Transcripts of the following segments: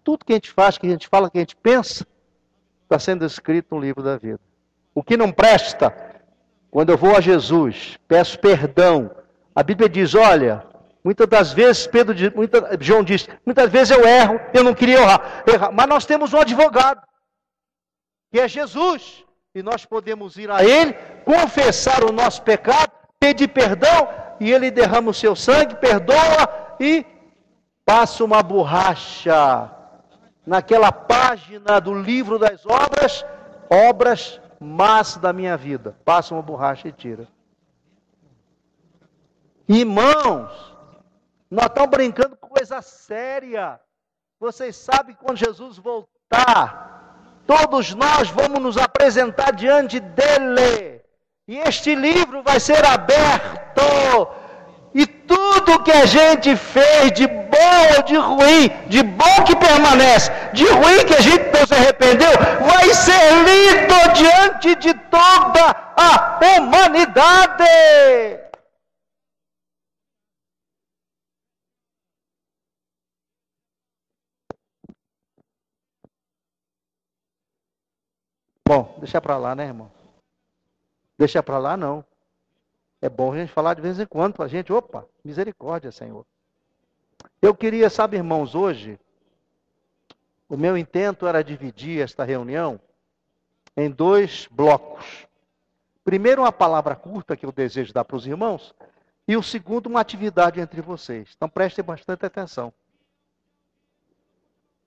tudo que a gente faz, que a gente fala, que a gente pensa, está sendo escrito no livro da vida. O que não presta, quando eu vou a Jesus, peço perdão. A Bíblia diz, olha, muitas das vezes, João diz, muitas vezes eu erro, eu não queria errar. Mas nós temos um advogado, que é Jesus. E nós podemos ir a Ele, confessar o nosso pecado, pedir perdão, e Ele derrama o seu sangue, perdoa e passa uma borracha naquela página do livro das obras más da minha vida. Passa uma borracha e tira. Irmãos, nós estamos brincando com coisa séria. Vocês sabem que quando Jesus voltar, todos nós vamos nos apresentar diante dele. E este livro vai ser aberto. E tudo que a gente fez, de bom ou de ruim, de bom que permanece, de ruim que a gente não se arrependeu, vai ser lido diante de toda a humanidade. Bom, deixa para lá, né, irmão? Deixa para lá, não. É bom a gente falar de vez em quando para a gente. Opa, misericórdia, Senhor. Eu queria, sabe, irmãos, hoje, o meu intento era dividir esta reunião em 2 blocos. Primeiro, uma palavra curta que eu desejo dar para os irmãos, e o segundo, uma atividade entre vocês. Então, prestem bastante atenção.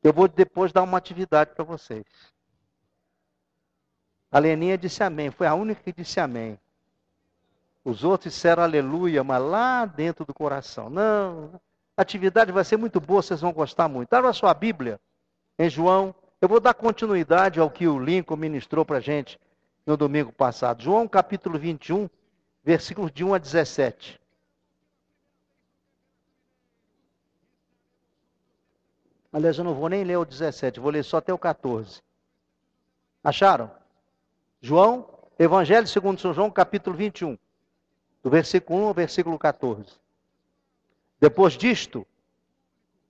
Eu vou depois dar uma atividade para vocês. A Leninha disse amém, foi a única que disse amém. Os outros disseram aleluia, mas lá dentro do coração. Não, a atividade vai ser muito boa, vocês vão gostar muito. Abra a sua Bíblia, em João. Eu vou dar continuidade ao que o Lincoln ministrou para a gente no domingo passado. João capítulo 21, versículos de 1 a 17. Aliás, eu não vou nem ler o 17, vou ler só até o 14. Acharam? João, Evangelho segundo São João, capítulo 21. Do versículo 1 ao versículo 14. Depois disto,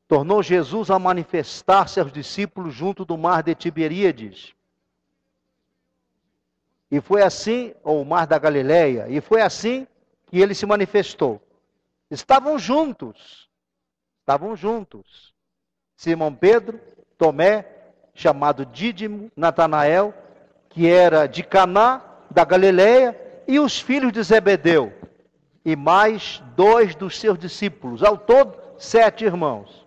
tornou Jesus a manifestar-se aos discípulos junto do mar de Tiberíades. E foi assim, ou o mar da Galileia, e foi assim que ele se manifestou. Estavam juntos. Simão Pedro, Tomé, chamado Dídimo, Natanael, que era de Caná, da Galileia, e os filhos de Zebedeu, e mais 2 dos seus discípulos, ao todo 7 irmãos.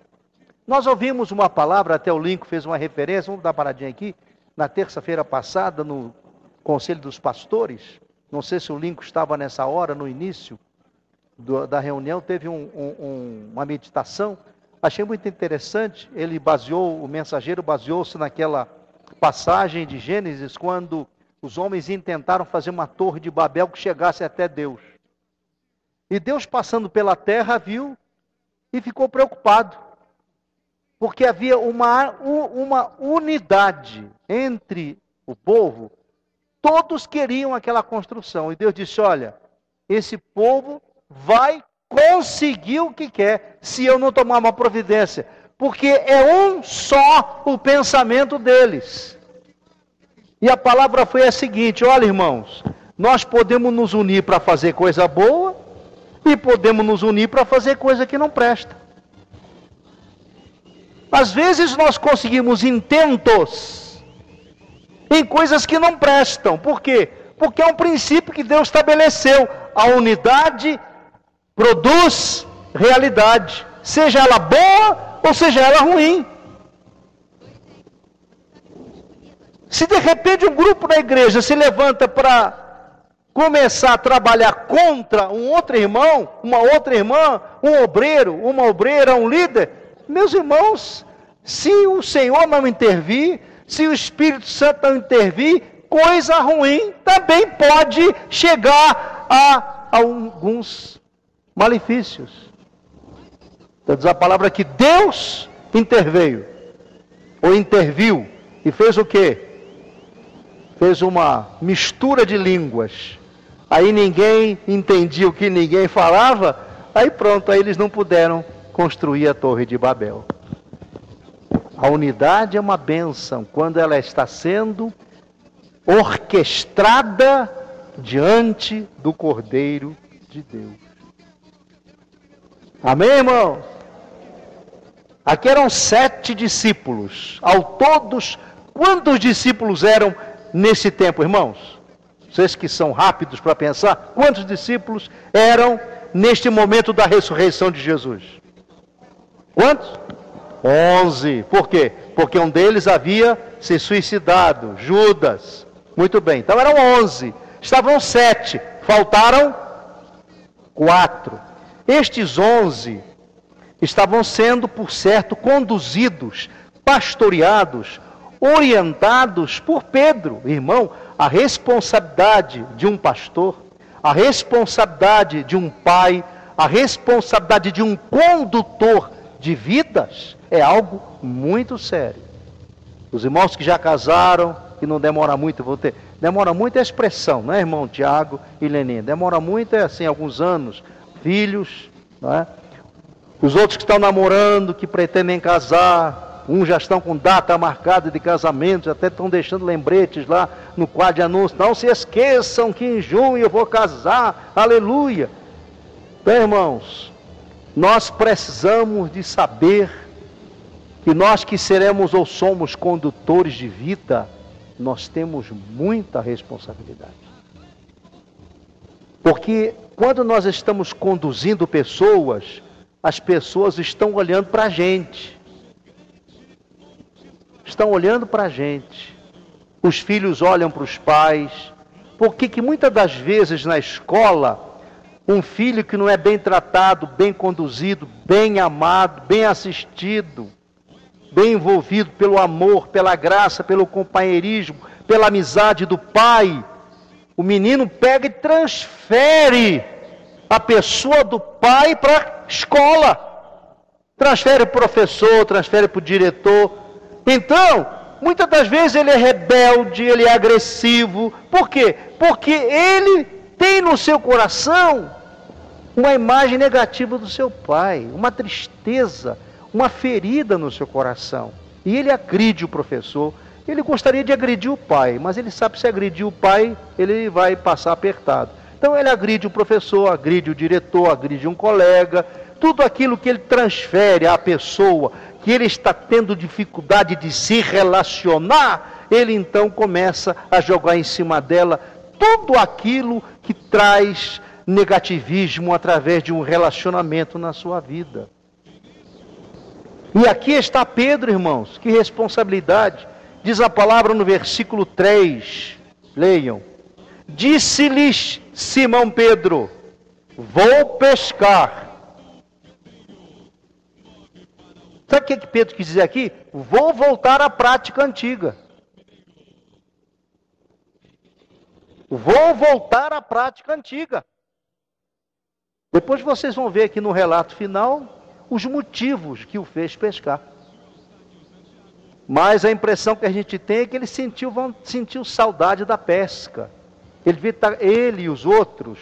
Nós ouvimos uma palavra, até o Lincoln fez uma referência, vamos dar uma paradinha aqui, na terça-feira passada, no Conselho dos Pastores, não sei se o Lincoln estava nessa hora, no início da reunião, teve uma meditação, achei muito interessante, o mensageiro baseou-se naquela passagem de Gênesis, quando os homens intentaram fazer uma torre de Babel que chegasse até Deus. E Deus, passando pela terra, viu e ficou preocupado. Porque havia uma unidade entre o povo. Todos queriam aquela construção. E Deus disse, olha, esse povo vai conseguir o que quer, se eu não tomar uma providência. Porque é um só o pensamento deles. E a palavra foi a seguinte, olha, irmãos, nós podemos nos unir para fazer coisa boa e podemos nos unir para fazer coisa que não presta. Às vezes nós conseguimos intentos em coisas que não prestam. Por quê? Porque é um princípio que Deus estabeleceu. A unidade produz realidade, seja ela boa ou seja ela ruim. Se de repente um grupo da igreja se levanta para começar a trabalhar contra um outro irmão, uma outra irmã, um obreiro, uma obreira, um líder, meus irmãos, se o Senhor não intervir, se o Espírito Santo não intervir, coisa ruim também pode chegar a alguns malefícios. Então diz a palavra que Deus interveio, ou interviu, e fez o quê? Fez uma mistura de línguas. Aí ninguém entendia o que ninguém falava, aí pronto, aí eles não puderam construir a Torre de Babel. A unidade é uma bênção quando ela está sendo orquestrada diante do Cordeiro de Deus. Amém, irmão? Aqui eram 7 discípulos. Ao todos, quantos discípulos eram nesse tempo, irmãos? Vocês que são rápidos para pensar, quantos discípulos eram neste momento da ressurreição de Jesus? Quantos? 11. Por quê? Porque um deles havia se suicidado, Judas. Muito bem, então eram 11. Estavam 7, faltaram 4. Estes 11 estavam sendo, por certo, conduzidos, pastoreados, orientados por Pedro. Irmão, a responsabilidade de um pastor, a responsabilidade de um pai, a responsabilidade de um condutor de vidas é algo muito sério. Os irmãos que já casaram, que não demora muito, demora muito é a expressão, não é, irmão Tiago e Lenin? Demora muito é assim, alguns anos, filhos, não é? Os outros que estão namorando, que pretendem casar, uns já estão com data marcada de casamento, até estão deixando lembretes lá no quadro de anúncio. Não se esqueçam que em junho eu vou casar, aleluia. Bem, irmãos, nós precisamos de saber que nós que seremos ou somos condutores de vida, nós temos muita responsabilidade. Porque quando nós estamos conduzindo pessoas, as pessoas estão olhando para a gente. Estão olhando para a gente. Os filhos olham para os pais. Por que muitas das vezes na escola, um filho que não é bem tratado, bem conduzido, bem amado, bem assistido, bem envolvido pelo amor, pela graça, pelo companheirismo, pela amizade do pai, o menino pega e transfere a pessoa do pai para a escola. Transfere para o professor, transfere para o diretor. Então, muitas das vezes ele é rebelde, ele é agressivo. Por quê? Porque ele tem no seu coração uma imagem negativa do seu pai, uma tristeza, uma ferida no seu coração. E ele agride o professor. Ele gostaria de agredir o pai, mas ele sabe que se agredir o pai, ele vai passar apertado. Então ele agride o professor, agride o diretor, agride um colega. Tudo aquilo que ele transfere à pessoa, que ele está tendo dificuldade de se relacionar, ele então começa a jogar em cima dela tudo aquilo que traz negativismo através de um relacionamento na sua vida. E aqui está Pedro, irmãos, que responsabilidade. Diz a palavra no versículo 3, leiam. Disse-lhes Simão Pedro, vou pescar. Sabe o que Pedro quis dizer aqui? Vou voltar à prática antiga. Vou voltar à prática antiga. Depois vocês vão ver aqui no relato final os motivos que o fez pescar. Mas a impressão que a gente tem é que ele sentiu saudade da pesca. Ele e os outros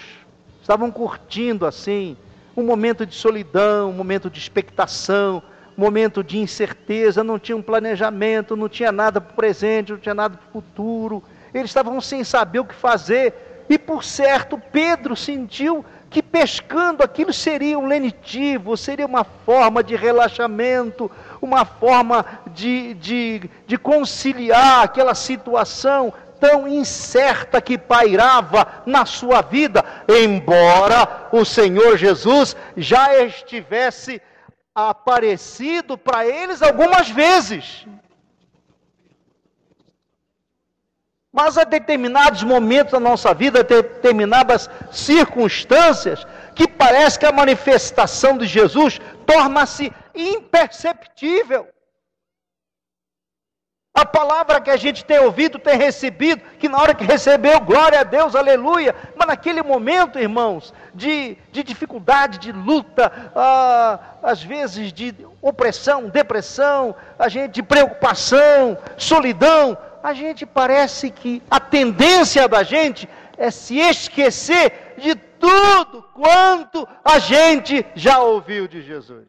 estavam curtindo assim um momento de solidão, um momento de expectação, um momento de incerteza, não tinha um planejamento, não tinha nada para o presente, não tinha nada para o futuro. Eles estavam sem saber o que fazer. E por certo, Pedro sentiu que pescando aquilo seria um lenitivo, seria uma forma de relaxamento, uma forma de conciliar aquela situação tão incerta que pairava na sua vida, embora o Senhor Jesus já estivesse aparecido para eles algumas vezes. Mas há determinados momentos da nossa vida, determinadas circunstâncias, que parece que a manifestação de Jesus torna-se imperceptível. A palavra que a gente tem ouvido, tem recebido, que na hora que recebeu, glória a Deus, aleluia. Mas naquele momento, irmãos, de dificuldade, de luta, às vezes de opressão, depressão, de preocupação, solidão, a gente parece que a tendência da gente é se esquecer de tudo quanto a gente já ouviu de Jesus.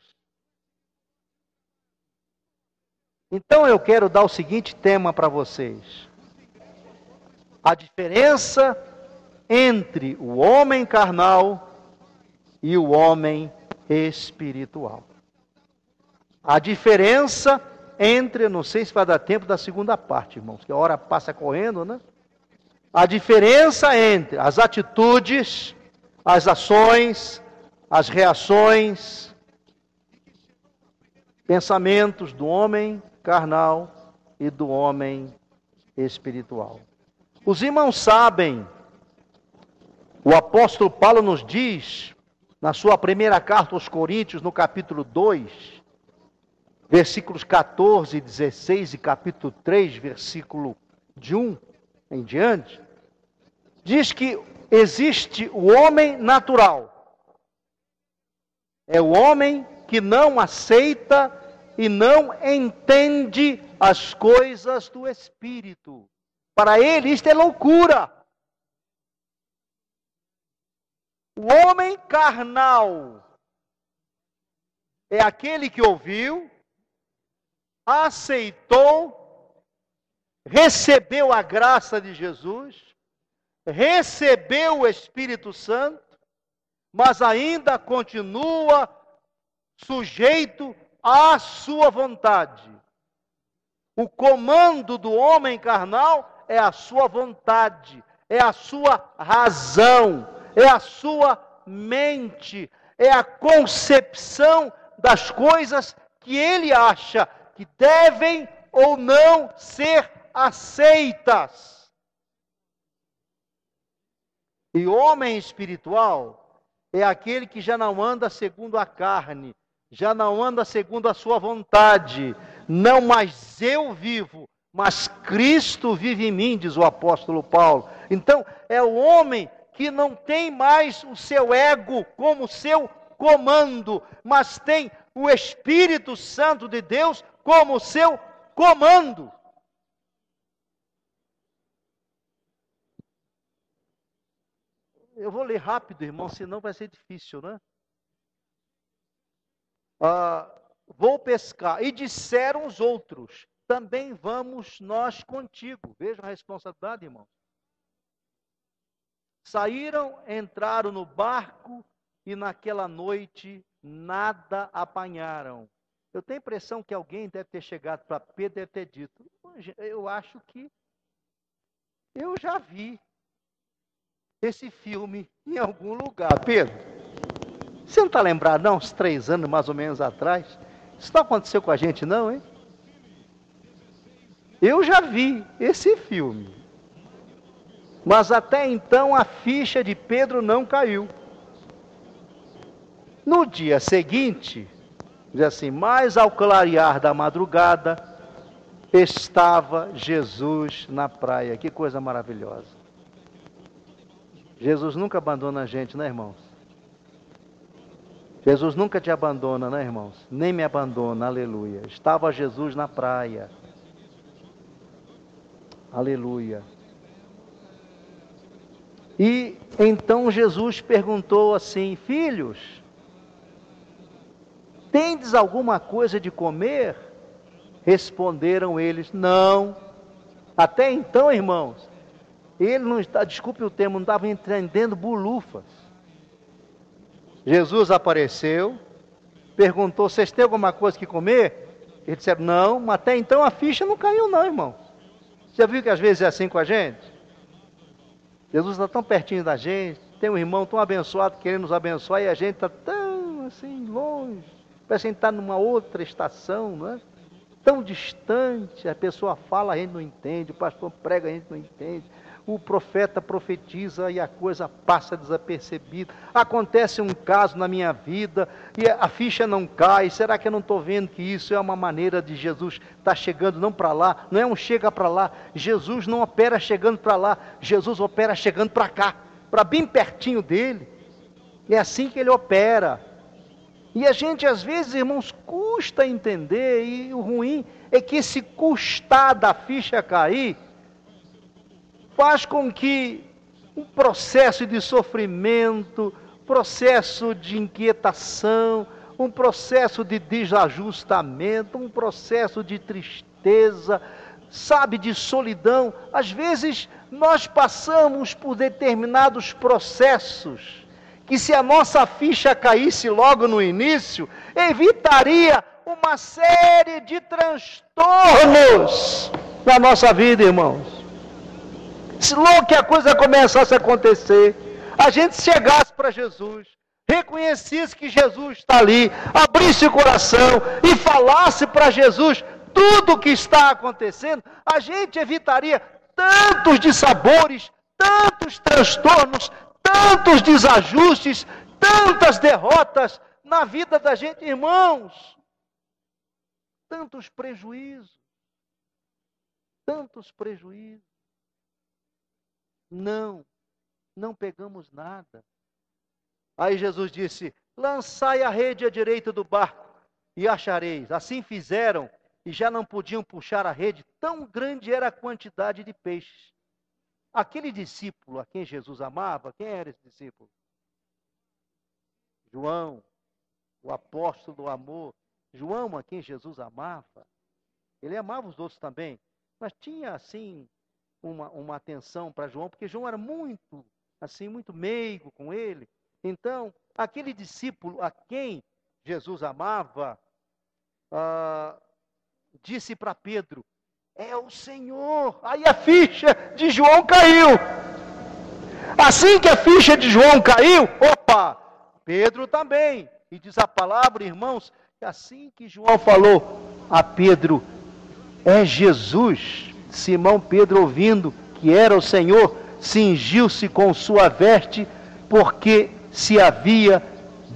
Então eu quero dar o seguinte tema para vocês: a diferença entre o homem carnal e o homem espiritual. A diferença entre, não sei se vai dar tempo da segunda parte, irmãos, que a hora passa correndo, né? A diferença entre as atitudes, as ações, as reações, pensamentos do homem carnal e do homem espiritual. Os irmãos sabem, o apóstolo Paulo nos diz, na sua primeira carta aos Coríntios, no capítulo 2, versículos 14 e 16, e capítulo 3, versículo de 1 em diante, diz que existe o homem natural. É o homem que não aceita e não entende as coisas do Espírito. Para ele isto é loucura. O homem carnal é aquele que ouviu, aceitou, recebeu a graça de Jesus, recebeu o Espírito Santo, mas ainda continua sujeito à sua vontade. O comando do homem carnal é a sua vontade, é a sua razão, é a sua mente, é a concepção das coisas que ele acha que devem ou não ser aceitas. E o homem espiritual é aquele que já não anda segundo a carne, já não anda segundo a sua vontade. Não mais eu vivo, mas Cristo vive em mim, diz o apóstolo Paulo. Então, é o homem que não tem mais o seu ego como seu comando, mas tem o Espírito Santo de Deus como seu comando. Eu vou ler rápido, irmão, senão vai ser difícil, né? Vou pescar. E disseram os outros, também vamos nós contigo. Vejam a responsabilidade, irmão. Saíram, entraram no barco e naquela noite nada apanharam. Eu tenho a impressão que alguém deve ter chegado para Pedro e deve ter dito, eu acho que eu já vi esse filme em algum lugar. Pedro, você não está lembrado não? Uns 3 anos mais ou menos atrás. Isso não aconteceu com a gente não, hein? Eu já vi esse filme. Mas até então a ficha de Pedro não caiu. No dia seguinte, diz assim, mas ao clarear da madrugada, estava Jesus na praia. Que coisa maravilhosa. Jesus nunca abandona a gente, né, irmãos? Jesus nunca te abandona, né, irmãos? Nem me abandona, aleluia. Estava Jesus na praia. Aleluia. E então Jesus perguntou assim, filhos, tendes alguma coisa de comer? Responderam eles, não. Até então, irmãos, ele não está, desculpe o termo, não estava entendendo bulufas. Jesus apareceu, perguntou, vocês têm alguma coisa que comer? Eles disseram, não, mas até então a ficha não caiu não, irmão. Já viu que às vezes é assim com a gente? Jesus está tão pertinho da gente, tem um irmão tão abençoado querendo nos abençoar e a gente está tão assim, longe. Parece que a gente está numa outra estação, não é? Tão distante, a pessoa fala, a gente não entende, o pastor prega, a gente não entende, o profeta profetiza e a coisa passa desapercebida. Acontece um caso na minha vida e a ficha não cai. Será que eu não estou vendo que isso é uma maneira de Jesus estar chegando não para lá? Não é um chega para lá. Jesus não opera chegando para lá. Jesus opera chegando para cá, para bem pertinho dele. É assim que ele opera. E a gente às vezes, irmãos, custa entender, e o ruim é que esse custar da ficha cair faz com que um processo de sofrimento, processo de inquietação, um processo de desajustamento, um processo de tristeza, sabe, de solidão. Às vezes nós passamos por determinados processos que, se a nossa ficha caísse logo no início, evitaria uma série de transtornos na nossa vida, irmãos. Se logo que a coisa começasse a acontecer, a gente chegasse para Jesus, reconhecesse que Jesus está ali, abrisse o coração e falasse para Jesus tudo o que está acontecendo, a gente evitaria tantos dissabores, tantos transtornos, tantos desajustes, tantas derrotas na vida da gente, irmãos. Tantos prejuízos. Tantos prejuízos. Não pegamos nada. Aí Jesus disse: lançai a rede à direita do barco e achareis. Assim fizeram e já não podiam puxar a rede, tão grande era a quantidade de peixes. Aquele discípulo a quem Jesus amava, quem era esse discípulo? João, o apóstolo do amor. João, a quem Jesus amava. Ele amava os outros também, mas tinha assim uma atenção para João, porque João era muito meigo com ele. Então, aquele discípulo a quem Jesus amava, disse para Pedro: é o Senhor. Aí a ficha de João caiu. Assim que a ficha de João caiu, opa, Pedro também. E diz a palavra, irmãos, que assim que João falou a Pedro: é Jesus. Simão Pedro, ouvindo que era o Senhor, cingiu-se com sua veste, porque se havia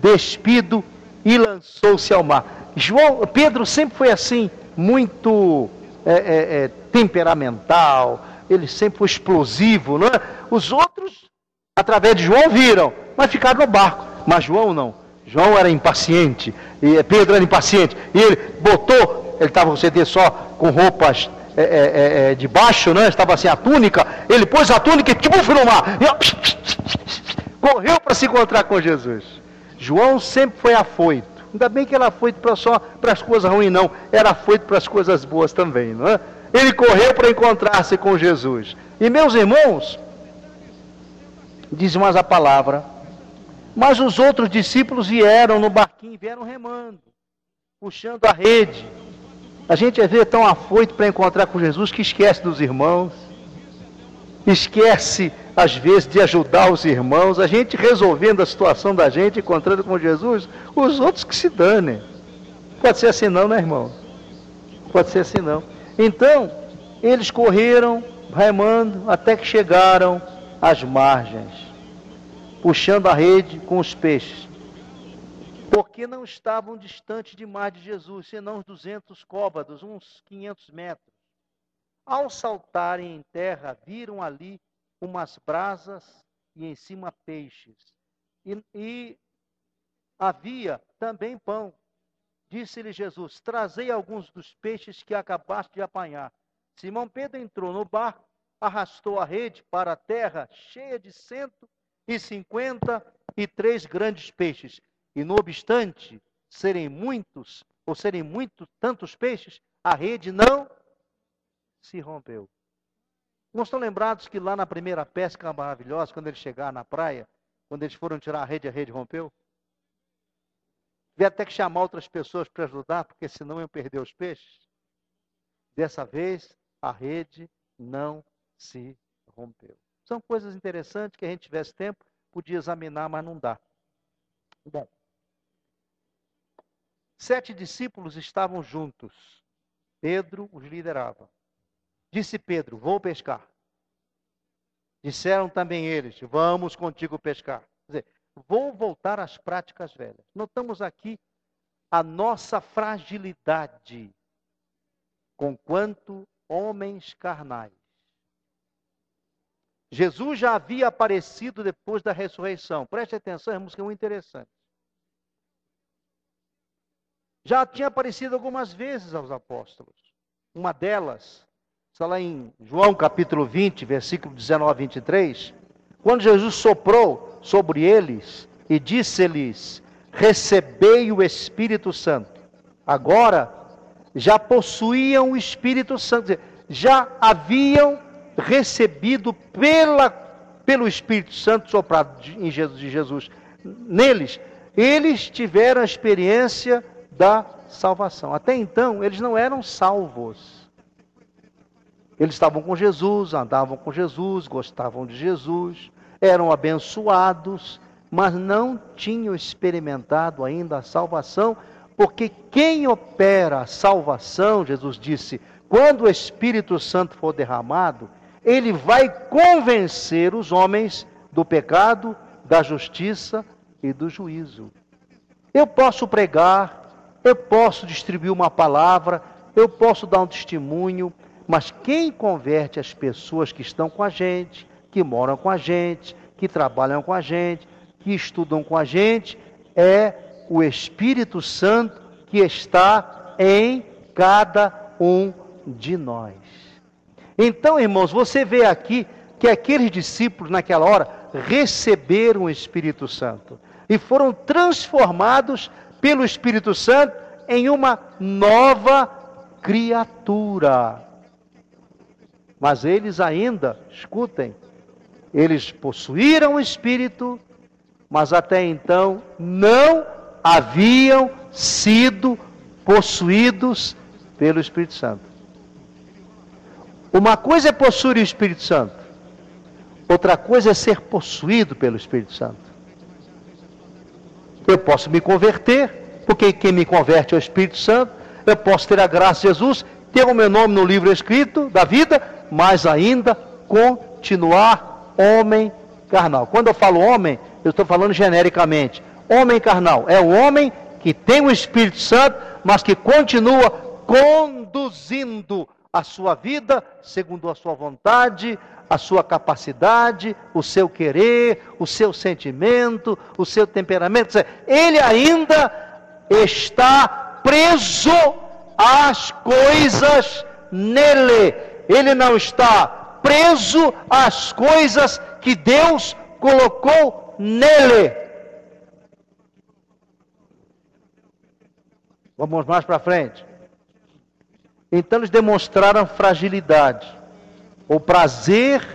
despido, e lançou-se ao mar. Pedro sempre foi assim, muito temperamental, ele sempre foi explosivo, não é? Os outros, através de João, viram, mas ficaram no barco. Mas João não. João era impaciente, e Pedro era impaciente, e ele estava com CD só com roupas de baixo, né? Estava assim a túnica, ele pôs a túnica e foi no mar, correu para se encontrar com Jesus. João sempre foi afoito, ainda bem que era afoito só para as coisas ruins, não, era afoito para as coisas boas também, não é? Ele correu para encontrar-se com Jesus. E meus irmãos, diz mais a palavra, mas os outros discípulos vieram no barquinho, vieram remando, puxando a rede. A gente às vezes é tão afoito para encontrar com Jesus que esquece dos irmãos, esquece às vezes de ajudar os irmãos. A gente resolvendo a situação da gente, encontrando com Jesus, os outros que se danem. Pode ser assim não, né, irmão? Pode ser assim não. Então, eles correram remando até que chegaram às margens, puxando a rede com os peixes, porque não estavam distantes demais de Jesus, senão uns 200 côvados, uns 500 metros. Ao saltarem em terra, viram ali umas brasas e em cima peixes. E havia também pão. Disse-lhe Jesus: trazei alguns dos peixes que acabaste de apanhar. Simão Pedro entrou no barco, arrastou a rede para a terra, cheia de 153 grandes peixes. E não obstante serem muitos tantos peixes, a rede não se rompeu. Não estão lembrados que lá na primeira pesca maravilhosa, quando eles chegaram na praia, quando eles foram tirar a rede rompeu? Tiveram até que chamar outras pessoas para ajudar, porque senão iam perder os peixes. Dessa vez, a rede não se rompeu. São coisas interessantes que a gente tivesse tempo, podia examinar, mas não dá. Bom, 7 discípulos estavam juntos. Pedro os liderava. Disse Pedro: vou pescar. Disseram também eles: vamos contigo pescar. Quer dizer, vou voltar às práticas velhas. Notamos aqui a nossa fragilidade, conquanto homens carnais. Jesus já havia aparecido depois da ressurreição. Preste atenção, irmãos, que é muito interessante. Já tinha aparecido algumas vezes aos apóstolos. Uma delas está lá em João capítulo 20, versículo 19 a 23, quando Jesus soprou sobre eles e disse-lhes: recebei o Espírito Santo. Agora, já possuíam o Espírito Santo, já haviam recebido pelo Espírito Santo soprado de Jesus neles. Eles tiveram a experiência da salvação. Até então, eles não eram salvos. Eles estavam com Jesus, andavam com Jesus, gostavam de Jesus, eram abençoados, mas não tinham experimentado ainda a salvação, porque quem opera a salvação, Jesus disse, quando o Espírito Santo for derramado, ele vai convencer os homens do pecado, da justiça e do juízo. Eu posso pregar, eu posso distribuir uma palavra, eu posso dar um testemunho, mas quem converte as pessoas que estão com a gente, que moram com a gente, que trabalham com a gente, que estudam com a gente, é o Espírito Santo que está em cada um de nós. Então, irmãos, você vê aqui que aqueles discípulos naquela hora receberam o Espírito Santo e foram transformados pelo Espírito Santo em uma nova criatura. Mas eles ainda, escutem, eles possuíram o Espírito, mas até então não haviam sido possuídos pelo Espírito Santo. Uma coisa é possuir o Espírito Santo, outra coisa é ser possuído pelo Espírito Santo. Eu posso me converter, porque quem me converte é o Espírito Santo. Eu posso ter a graça de Jesus, ter o meu nome no livro escrito da vida, mas ainda continuar homem carnal. Quando eu falo homem, eu estou falando genericamente. Homem carnal é o homem que tem o Espírito Santo, mas que continua conduzindo a sua vida segundo a sua vontade, a sua capacidade, o seu querer, o seu sentimento, o seu temperamento. Ele ainda está preso às coisas nele. Ele não está preso às coisas que Deus colocou nele. Vamos mais para frente. Então eles demonstraram fragilidade, ou prazer,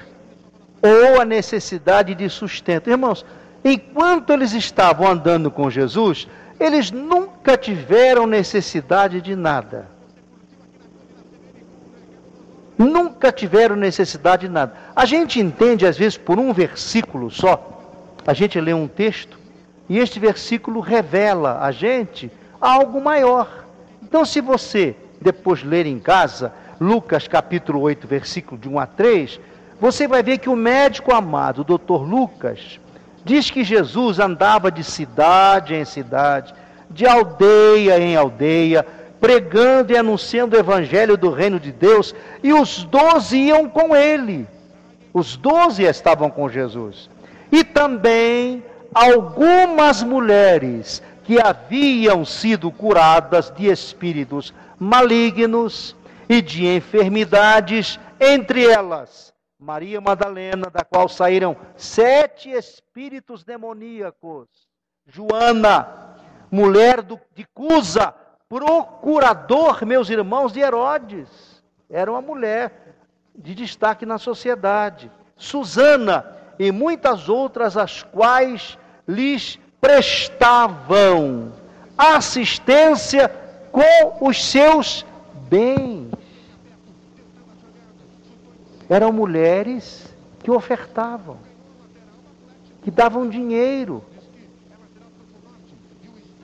ou a necessidade de sustento. Irmãos, enquanto eles estavam andando com Jesus, eles nunca tiveram necessidade de nada. Nunca tiveram necessidade de nada. A gente entende, às vezes, por um versículo só. A gente lê um texto, e este versículo revela a gente algo maior. Então, se você depois ler em casa, Lucas capítulo 8, versículo de 1 a 3, você vai ver que o médico amado, o doutor Lucas, diz que Jesus andava de cidade em cidade, de aldeia em aldeia, pregando e anunciando o evangelho do reino de Deus, e os 12 iam com ele. Os 12 estavam com Jesus. E também algumas mulheres que haviam sido curadas de espíritos malignos e de enfermidades, entre elas Maria Madalena, da qual saíram 7 espíritos demoníacos, Joana, mulher de Cusa, procurador, meus irmãos, de Herodes, era uma mulher de destaque na sociedade, Susana e muitas outras, as quais lhes prestavam assistência com os seus bens. Eram mulheres que ofertavam, que davam dinheiro,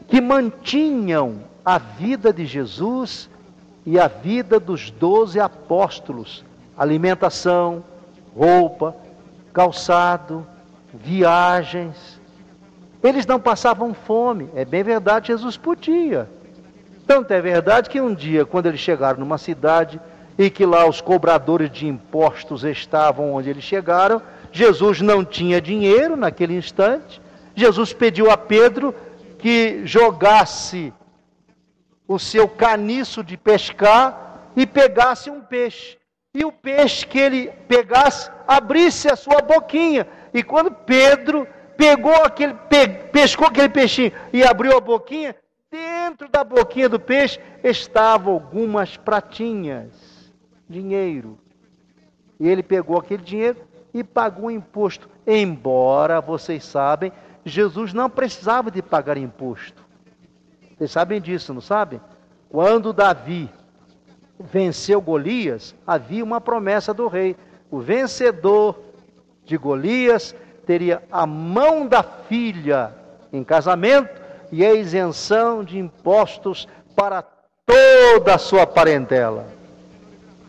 que mantinham a vida de Jesus e a vida dos 12 apóstolos, alimentação, roupa, calçado, viagens. Eles não passavam fome. É bem verdade, Jesus podia. Tanto é verdade que um dia, quando eles chegaram numa cidade e que lá os cobradores de impostos estavam onde eles chegaram, Jesus não tinha dinheiro naquele instante. Jesus pediu a Pedro que jogasse o seu caniço de pescar e pegasse um peixe. E o peixe que ele pegasse, abrisse a sua boquinha. E quando Pedro pescou aquele peixinho e abriu a boquinha. Dentro da boquinha do peixe estavam algumas pratinhas, dinheiro. E ele pegou aquele dinheiro e pagou o imposto. Embora, vocês sabem, Jesus não precisava de pagar imposto. Vocês sabem disso, não sabem? Quando Davi venceu Golias, havia uma promessa do rei. O vencedor de Golias teria a mão da filha em casamento e a isenção de impostos para toda a sua parentela.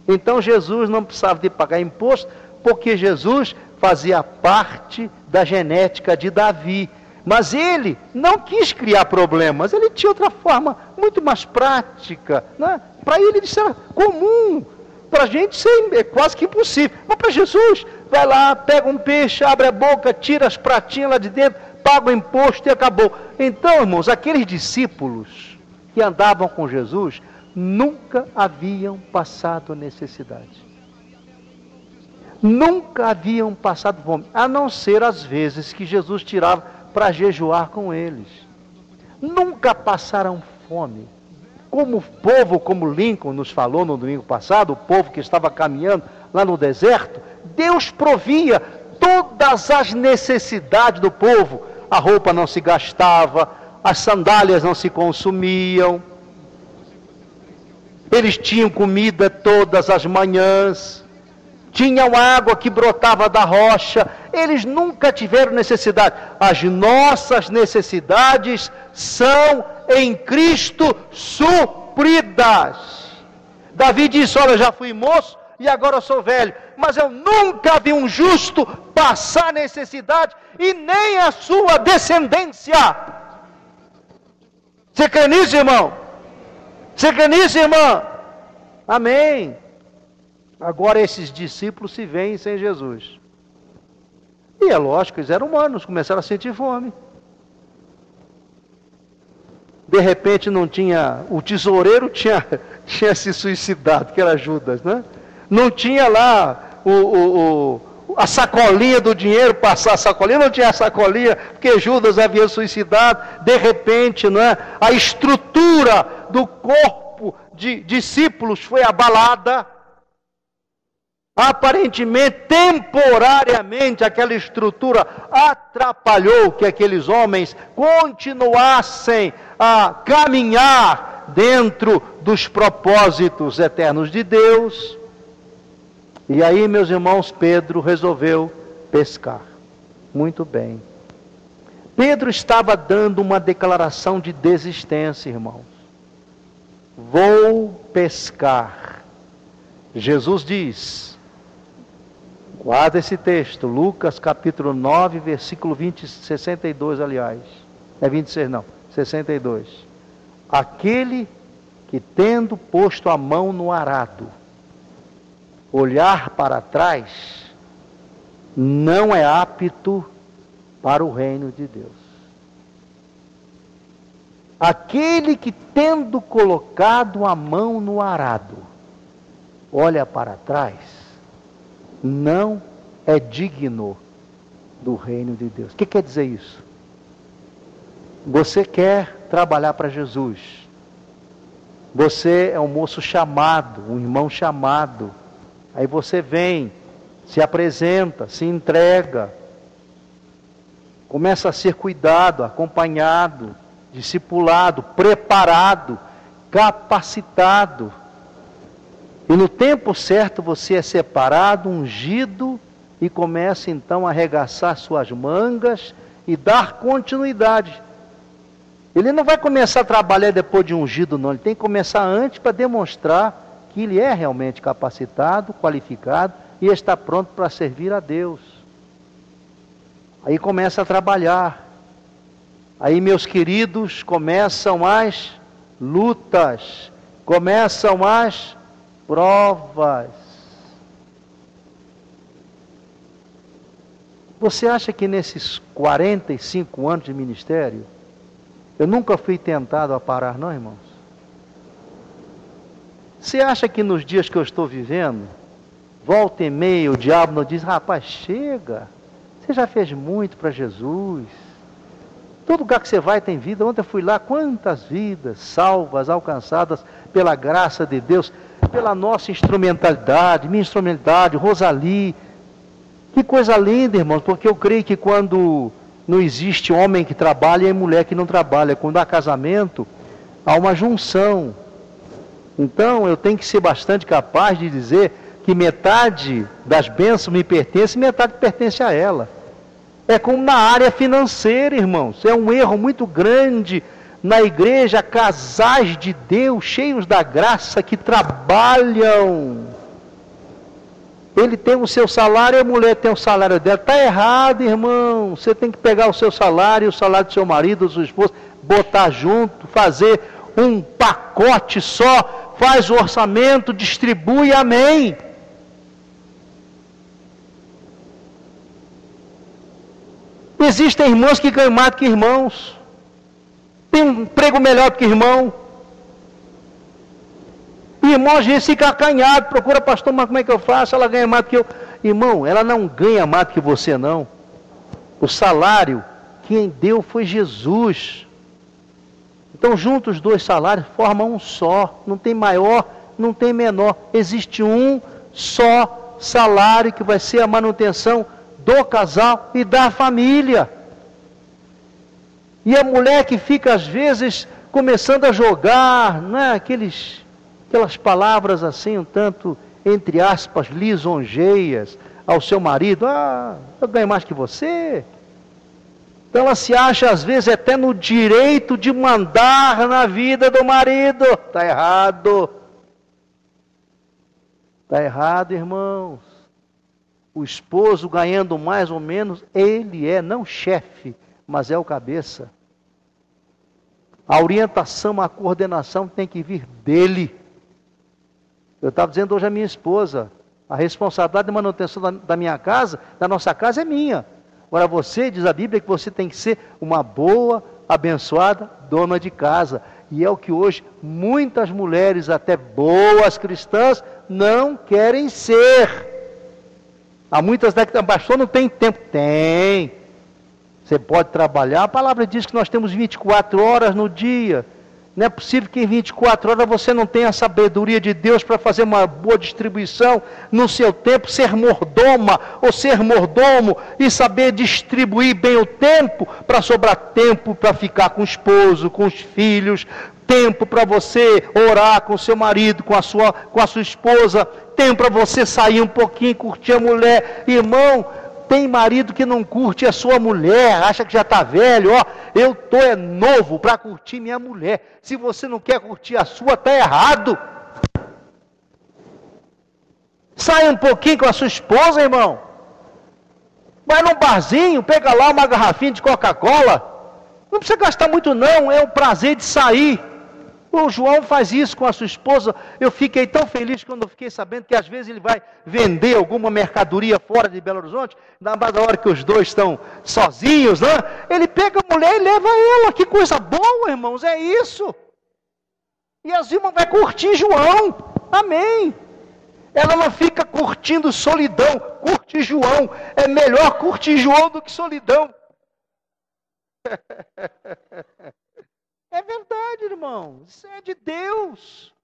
Então Jesus não precisava de pagar imposto, porque Jesus fazia parte da genética de Davi. Mas ele não quis criar problemas, ele tinha outra forma, muito mais prática. Né? Para ele isso era comum, para a gente isso é quase que impossível. Mas para Jesus, vai lá, pega um peixe, abre a boca, tira as pratinhas lá de dentro, paga o imposto e acabou. Então, irmãos, aqueles discípulos que andavam com Jesus nunca haviam passado necessidade. Nunca haviam passado fome, a não ser as vezes que Jesus tirava para jejuar com eles. Nunca passaram fome. Como o povo, como Lincoln nos falou no domingo passado, o povo que estava caminhando lá no deserto, Deus provia todas as necessidades do povo. A roupa não se gastava, as sandálias não se consumiam, eles tinham comida todas as manhãs, tinham água que brotava da rocha, eles nunca tiveram necessidade. As nossas necessidades são em Cristo supridas. Davi disse: olha, já fui moço e agora eu sou velho, mas eu nunca vi um justo passar necessidade, e nem a sua descendência. Você crê nisso, irmão? Você crê nisso, irmã? Amém. Agora esses discípulos se veem sem Jesus. E é lógico, eles eram humanos, começaram a sentir fome. De repente não tinha, o tesoureiro tinha se suicidado, que era Judas, né? Não tinha lá a sacolinha do dinheiro, passar a sacolinha, não tinha a sacolinha, porque Judas havia suicidado. De repente, não é? A estrutura do corpo de discípulos foi abalada. Aparentemente, temporariamente, aquela estrutura atrapalhou que aqueles homens continuassem a caminhar dentro dos propósitos eternos de Deus. E aí, meus irmãos, Pedro resolveu pescar. Muito bem. Pedro estava dando uma declaração de desistência, irmãos. Vou pescar. Jesus diz, guarda esse texto, Lucas capítulo 9, versículo 62, aliás. É 26 não, 62. Aquele que tendo posto a mão no arado, olhar para trás, não é apto para o reino de Deus. Aquele que tendo colocado a mão no arado, olha para trás, não é digno do reino de Deus. O que quer dizer isso? Você quer trabalhar para Jesus. Você é um moço chamado, um irmão chamado. Aí você vem, se apresenta, se entrega, começa a ser cuidado, acompanhado, discipulado, preparado, capacitado. E no tempo certo você é separado, ungido, e começa então a arregaçar suas mangas e dar continuidade. Ele não vai começar a trabalhar depois de ungido, não. Ele tem que começar antes para demonstrar que ele é realmente capacitado, qualificado e está pronto para servir a Deus. Aí começa a trabalhar. Aí, meus queridos, começam as lutas, começam as provas. Você acha que nesses 45 anos de ministério, eu nunca fui tentado a parar, não, irmãos? Você acha que nos dias que eu estou vivendo, volta e meia, o diabo não diz, rapaz, chega, Você já fez muito para Jesus. Todo lugar que você vai tem vida. Ontem eu fui lá, quantas vidas salvas, alcançadas pela graça de Deus, pela nossa instrumentalidade, minha instrumentalidade, Rosali. Que coisa linda, irmãos, porque eu creio que quando não existe homem que trabalha e mulher que não trabalha, quando há casamento, há uma junção. Então eu tenho que ser bastante capaz de dizer que metade das bênçãos me pertence e metade pertence a ela. É como na área financeira, irmãos. É um erro muito grande na igreja, casais de Deus, cheios da graça, que trabalham. Ele tem o seu salário e a mulher tem o salário dela. Está errado, irmão. Você tem que pegar o seu salário e o salário do seu marido, da sua esposa, botar junto, fazer um pacote só, faz o orçamento, distribui, amém. Existem irmãos que ganham mais do que irmãos. Tem um emprego melhor do que irmão. Irmão, às vezes fica acanhado, procura pastor, mas como é que eu faço? Ela ganha mais do que eu. Irmão, ela não ganha mais do que você, não. O salário, quem deu foi Jesus. Então, juntos os dois salários formam um só. Não tem maior, não tem menor. Existe um só salário que vai ser a manutenção do casal e da família. E a mulher que fica às vezes começando a jogar, né, aquelas palavras assim, um tanto, entre aspas, lisonjeias ao seu marido. Ah, eu ganho mais que você. Então ela se acha às vezes até no direito de mandar na vida do marido. Está errado. Está errado, irmãos. O esposo ganhando mais ou menos, ele é não chefe, mas é o cabeça. A orientação, a coordenação tem que vir dele. Eu estava dizendo hoje à minha esposa, a responsabilidade de manutenção da minha casa, da nossa casa é minha. Agora você, diz a Bíblia, que você tem que ser uma boa, abençoada dona de casa. E é o que hoje muitas mulheres, até boas cristãs, não querem ser. Há muitas décadas, pastor, não tem tempo. Tem. Você pode trabalhar. A palavra diz que nós temos 24 horas no dia. Não é possível que em 24 horas você não tenha a sabedoria de Deus para fazer uma boa distribuição no seu tempo, ser mordoma ou ser mordomo e saber distribuir bem o tempo para sobrar tempo para ficar com o esposo, com os filhos, tempo para você orar com o seu marido, com a sua esposa, tempo para você sair um pouquinho, curtir a mulher. Irmão, tem marido que não curte a sua mulher, acha que já está velho, ó, eu estou novo para curtir minha mulher. Se você não quer curtir a sua, está errado. Sai um pouquinho com a sua esposa, irmão. Vai num barzinho, pega lá uma garrafinha de Coca-Cola. Não precisa gastar muito não, é o prazer de sair. O João faz isso com a sua esposa. Eu fiquei tão feliz quando eu fiquei sabendo que às vezes ele vai vender alguma mercadoria fora de Belo Horizonte, na hora que os dois estão sozinhos, né? Ele pega a mulher e leva ela. Que coisa boa, irmãos, é isso. E a Zilma vai curtir João. Amém. Ela não fica curtindo solidão. Curte João. É melhor curtir João do que solidão. É verdade, irmãos, isso é de Deus,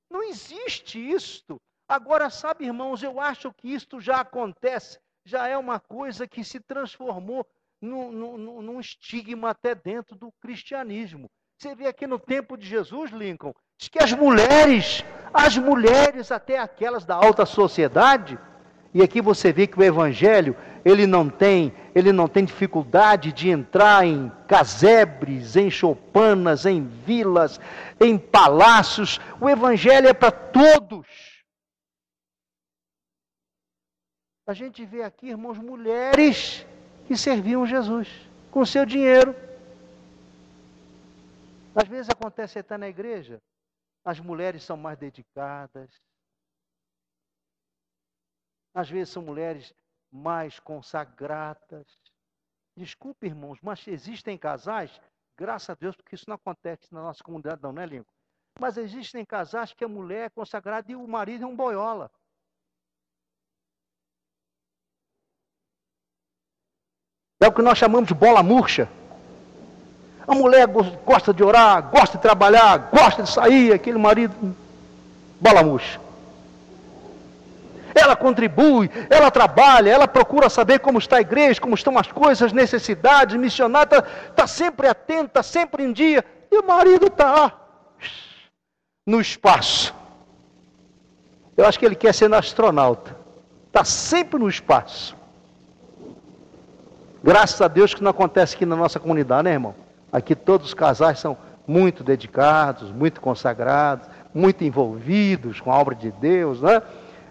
não existe isto. Agora, sabe, irmãos, eu acho que isto já acontece, já é uma coisa que se transformou num estigma até dentro do cristianismo. Você vê aqui no tempo de Jesus, Lincoln, diz que as mulheres, até aquelas da alta sociedade, e aqui você vê que o evangelho, ele não tem dificuldade de entrar em casebres, em choupanas, em vilas, em palácios. O evangelho é para todos. A gente vê aqui, irmãos, mulheres que serviam Jesus com seu dinheiro. Às vezes acontece até na igreja, as mulheres são mais dedicadas. Às vezes são mulheres mais consagradas. Desculpe, irmãos, mas existem casais, graças a Deus, porque isso não acontece na nossa comunidade não, né, Lincoln? Mas existem casais que a mulher é consagrada e o marido é um boiola. É o que nós chamamos de bola murcha. A mulher gosta de orar, gosta de trabalhar, gosta de sair, aquele marido, bola murcha. Ela contribui, ela trabalha, ela procura saber como está a igreja, como estão as coisas, as necessidades, missionária, está sempre atenta, está sempre em dia. E o marido está no espaço. Eu acho que ele quer ser astronauta. Está sempre no espaço. Graças a Deus que não acontece aqui na nossa comunidade, né, irmão? Aqui todos os casais são muito dedicados, muito consagrados, muito envolvidos com a obra de Deus, né?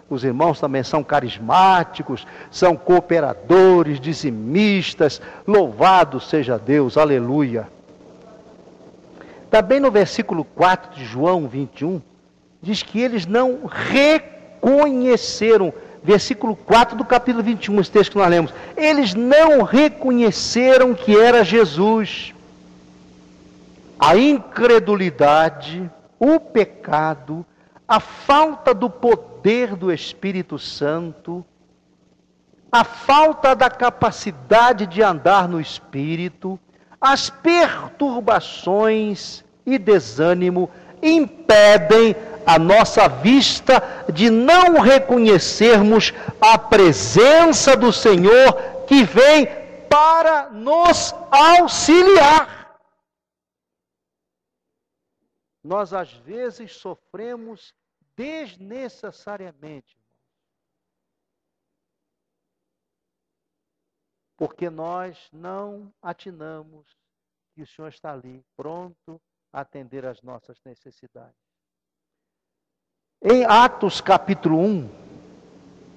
Os irmãos também são carismáticos, são cooperadores, dizimistas. Louvado seja Deus, aleluia. Também no versículo 4 de João 21, diz que eles não reconheceram, versículo 4 do capítulo 21, esse texto que nós lemos, eles não reconheceram que era Jesus. A incredulidade, o pecado, a falta do poder do Espírito Santo, a falta da capacidade de andar no Espírito, as perturbações e desânimo impedem a nossa vista de não reconhecermos a presença do Senhor que vem para nos auxiliar. Nós às vezes sofremos desnecessariamente, porque nós não atinamos que o Senhor está ali, pronto a atender às nossas necessidades. Em Atos capítulo 1,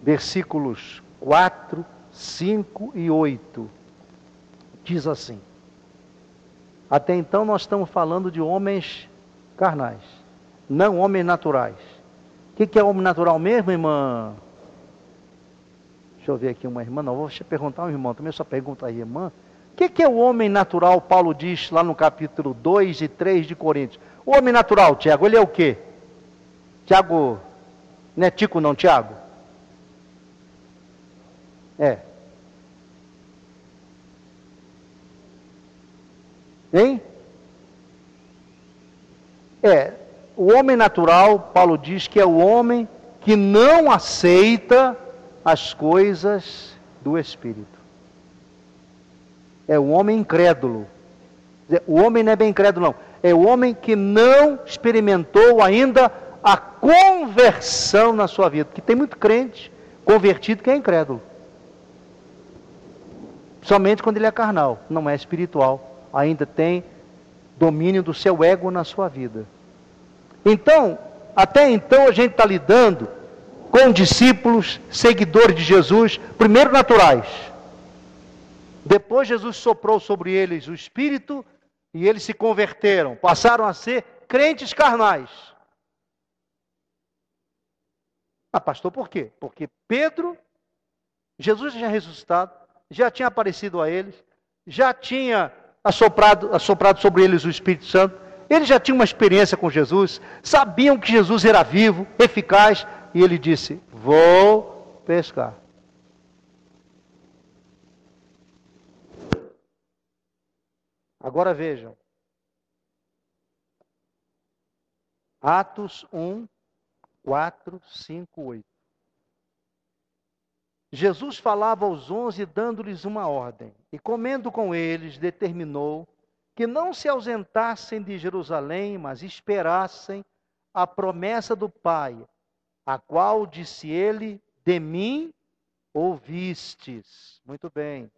versículos 4, 5 e 8, diz assim: até então nós estamos falando de homens carnais, não homens naturais. O que é homem natural mesmo, irmã? Deixa eu ver aqui uma irmã, não, vou perguntar a um irmão, também só pergunta aí, irmã. O que é o homem natural? Paulo diz lá no capítulo 2 e 3 de Coríntios. O homem natural, Tiago, ele é o quê? Tiago, não é Tico não, Tiago? É. Hein? O homem natural, Paulo diz que é o homem que não aceita as coisas do Espírito. É o homem incrédulo. O homem não é bem incrédulo, não. É o homem que não experimentou ainda a conversão na sua vida. Porque tem muito crente convertido que é incrédulo. Somente quando ele é carnal, não é espiritual. Ainda tem domínio do seu ego na sua vida. Então, até então a gente está lidando com discípulos, seguidores de Jesus, primeiro naturais. Depois Jesus soprou sobre eles o Espírito e eles se converteram, passaram a ser crentes carnais. Ah, pastor, por quê? Porque Pedro, Jesus já tinha ressuscitado, já tinha aparecido a eles, já tinha assoprado sobre eles o Espírito Santo, eles já tinham uma experiência com Jesus, sabiam que Jesus era vivo, eficaz, e ele disse: vou pescar. Agora vejam, Atos 1, 4, 5, 8. Jesus falava aos 11, dando-lhes uma ordem, e comendo com eles, determinou que não se ausentassem de Jerusalém, mas esperassem a promessa do Pai, a qual disse ele: de mim ouvistes. Muito bem.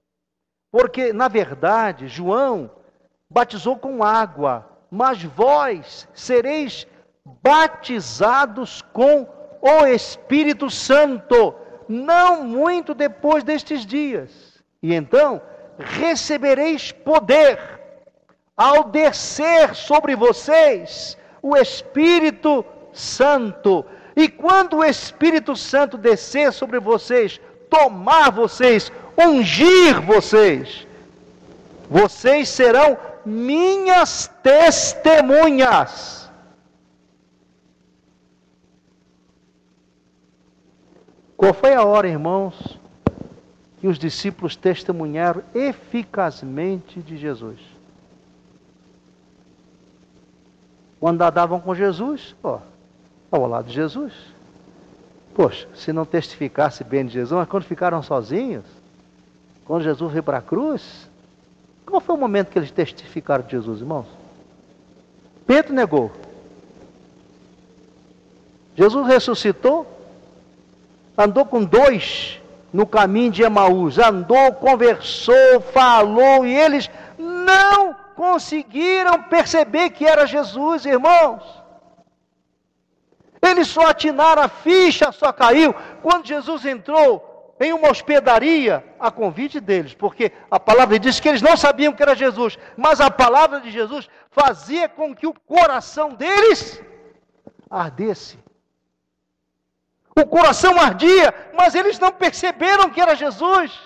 Porque, na verdade, João batizou com água, mas vós sereis batizados com o Espírito Santo, não muito depois destes dias. E então recebereis poder ao descer sobre vocês o Espírito Santo. E quando o Espírito Santo descer sobre vocês, tomar vocês, ungir vocês, vocês serão minhas testemunhas. Qual foi a hora, irmãos, que os discípulos testemunharam eficazmente de Jesus. Quando andavam com Jesus, ao lado de Jesus. Poxa, se não testificasse bem de Jesus, mas quando ficaram sozinhos, quando Jesus veio para a cruz, qual foi o momento que eles testificaram de Jesus, irmãos? Pedro negou. Jesus ressuscitou, andou com dois no caminho de Emaús, andou, conversou, falou, e eles não conseguiram perceber que era Jesus, irmãos. Eles só atinaram, a ficha só caiu quando Jesus entrou em uma hospedaria a convite deles, porque a palavra diz que eles não sabiam que era Jesus, mas a palavra de Jesus fazia com que o coração deles ardesse. O coração ardia, mas eles não perceberam que era Jesus.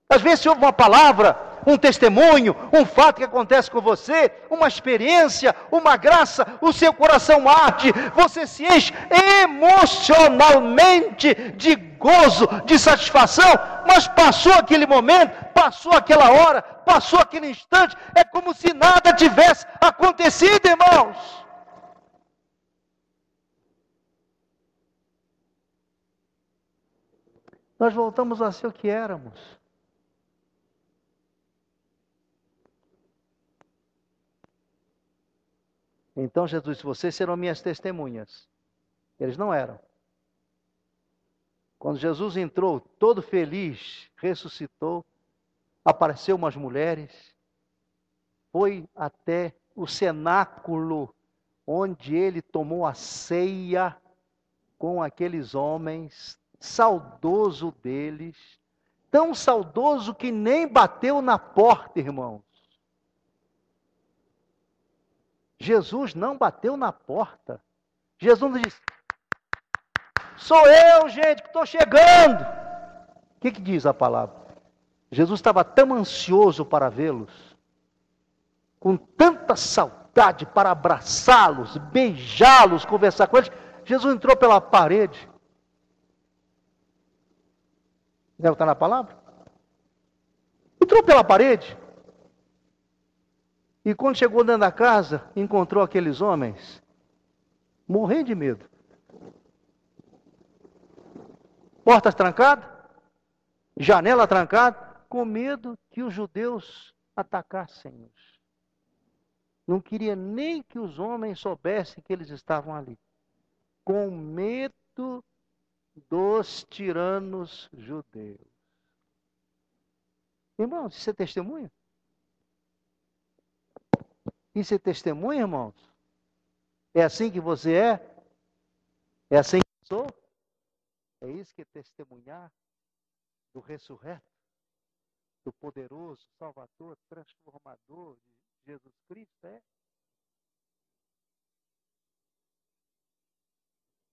Às vezes se ouve uma palavra, um testemunho, um fato que acontece com você, uma experiência, uma graça, o seu coração arde, você se enche emocionalmente de gozo, de satisfação, mas passou aquele momento, passou aquela hora, passou aquele instante, é como se nada tivesse acontecido, irmãos. Nós voltamos a ser o que éramos. Então Jesus disse, vocês serão minhas testemunhas. Eles não eram. Quando Jesus entrou, todo feliz, ressuscitou, apareceu umas mulheres, foi até o cenáculo, onde ele tomou a ceia com aqueles homens, saudoso deles, tão saudoso que nem bateu na porta, irmãos. Jesus não bateu na porta. Jesus não disse, sou eu, gente, que estou chegando. O que diz a palavra? Jesus estava tão ansioso para vê-los, com tanta saudade para abraçá-los, beijá-los, conversar com eles. Jesus entrou pela parede. Deve estar na palavra? Entrou pela parede. E quando chegou dentro da casa, encontrou aqueles homens, morrendo de medo. Portas trancadas, janela trancada, com medo que os judeus atacassem-os. Não queria nem que os homens soubessem que eles estavam ali. Com medo dos tiranos judeus. Irmãos, isso é testemunho? Isso é testemunho, irmãos? É assim que você é? É assim que eu sou? É isso que é testemunhar do ressurreto, do poderoso Salvador, transformador de Jesus Cristo? É?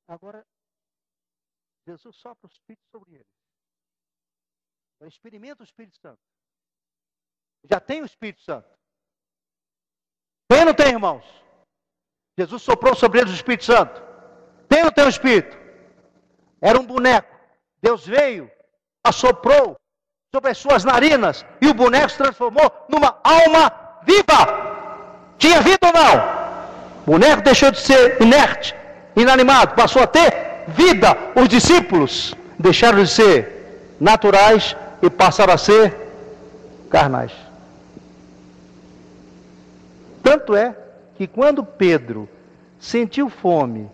Agora, Jesus sopra o Espírito sobre eles. Então, experimenta o Espírito Santo. Já tem o Espírito Santo. Tem ou não tem, irmãos? Jesus soprou sobre eles o Espírito Santo. Tem ou não tem o Espírito? Era um boneco. Deus veio, assoprou sobre as suas narinas e o boneco se transformou numa alma viva. Tinha vida ou não? O boneco deixou de ser inerte, inanimado, passou a ter vida. Os discípulos deixaram de ser naturais e passaram a ser carnais. Tanto é que quando Pedro sentiu fome,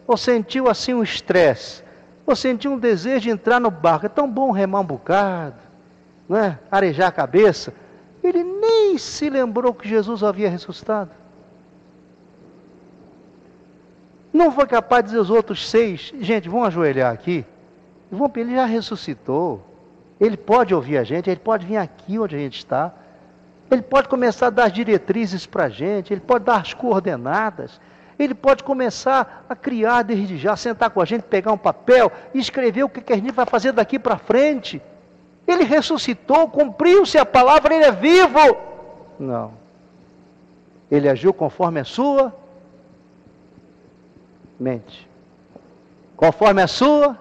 ou sentiu assim um estresse, ou sentiu um desejo de entrar no barco, é tão bom remar um bocado, não é? Arejar a cabeça, ele nem se lembrou que Jesus havia ressuscitado. Não foi capaz de dizer aos outros 6, gente, vão ajoelhar aqui, ele já ressuscitou, ele pode ouvir a gente, ele pode vir aqui onde a gente está, ele pode começar a dar as diretrizes para a gente, ele pode dar as coordenadas, ele pode começar a criar desde já, sentar com a gente, pegar um papel e escrever o que a gente vai fazer daqui para frente. Ele ressuscitou, cumpriu-se a palavra, ele é vivo. Não. Ele agiu conforme a sua mente. Conforme a sua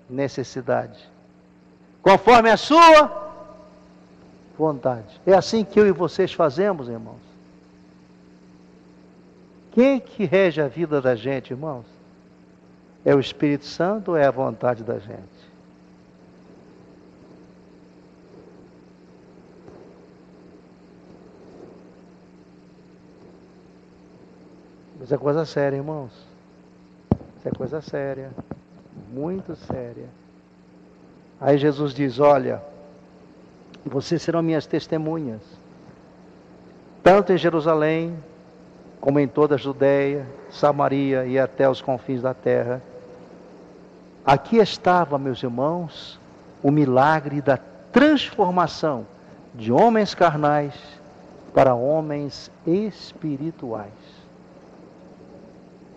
necessidade, conforme a sua vontade. É assim que eu e vocês fazemos, irmãos. Quem que rege a vida da gente, irmãos? É o Espírito Santo ou é a vontade da gente? Isso é coisa séria, irmãos. Isso é coisa séria. Muito séria. Aí Jesus diz, olha, vocês serão minhas testemunhas, tanto em Jerusalém, como em toda a Judeia, Samaria e até os confins da terra. Aqui estava, meus irmãos, o milagre da transformação de homens carnais para homens espirituais.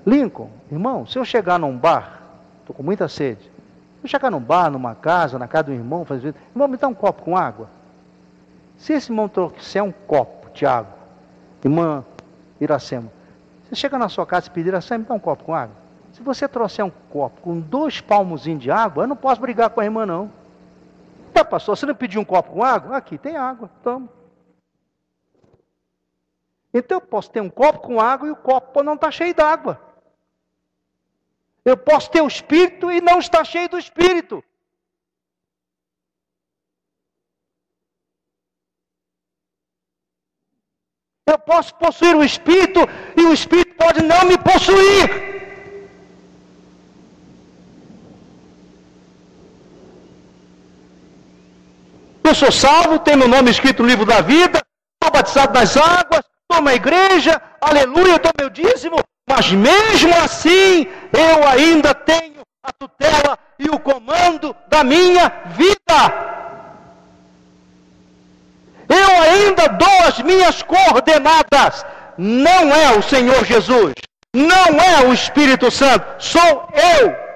Lincoln, irmão, se eu chegar num bar, estou com muita sede, se eu chegar num bar, numa casa, na casa do irmão, fazer, irmão, me dá um copo com água. Se esse irmão trouxer um copo de água, irmã Iracema, você chega na sua casa e pedir, Iracema, me dá um copo com água. Se você trouxer um copo com 2 palmozinhos de água, eu não posso brigar com a irmã, não. Tá, pastor, você não pediu um copo com água? Aqui tem água, toma. Então eu posso ter um copo com água e o copo não está cheio d'água. Eu posso ter o Espírito e não estar cheio do Espírito. Eu posso possuir o Espírito e o Espírito pode não me possuir. Eu sou salvo, tenho meu nome escrito no livro da vida, estou batizado nas águas, estou na igreja, aleluia, estou meu dízimo, mas mesmo assim eu ainda tenho a tutela e o comando da minha vida. Eu ainda dou as minhas coordenadas. Não é o Senhor Jesus, não é o Espírito Santo, sou eu.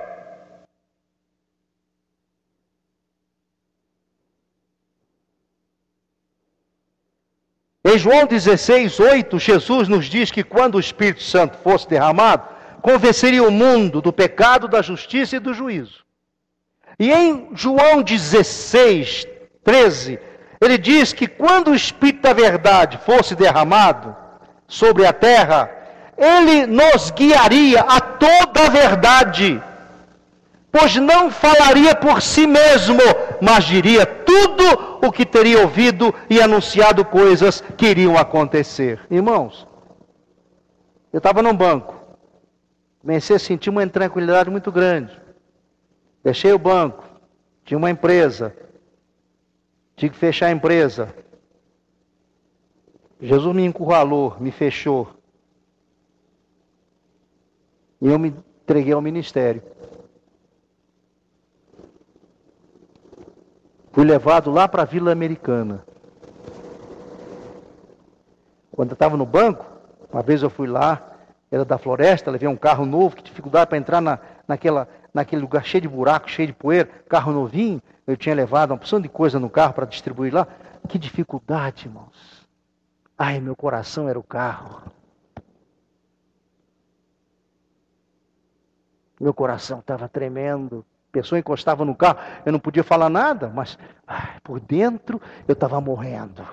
Em João 16:8, Jesus nos diz que quando o Espírito Santo fosse derramado, convenceria o mundo do pecado, da justiça e do juízo. E em João 16:13, ele diz que quando o Espírito da verdade fosse derramado sobre a terra, ele nos guiaria a toda a verdade, pois não falaria por si mesmo, mas diria tudo o que teria ouvido e anunciado coisas que iriam acontecer. Irmãos, eu estava num banco, comecei a sentir uma intranquilidade muito grande. Deixei o banco, tinha uma empresa, tive que fechar a empresa. Jesus me encurralou, me fechou. E eu me entreguei ao ministério. Fui levado lá para a Vila Americana. Quando eu estava no banco, uma vez eu fui lá, era da floresta, levei um carro novo, que dificuldade para entrar naquele lugar cheio de buraco, cheio de poeira, carro novinho, eu tinha levado uma porção de coisa no carro para distribuir lá. Que dificuldade, irmãos. Ai, meu coração era o carro. Meu coração estava tremendo. A pessoa encostava no carro, eu não podia falar nada, mas por dentro eu estava morrendo.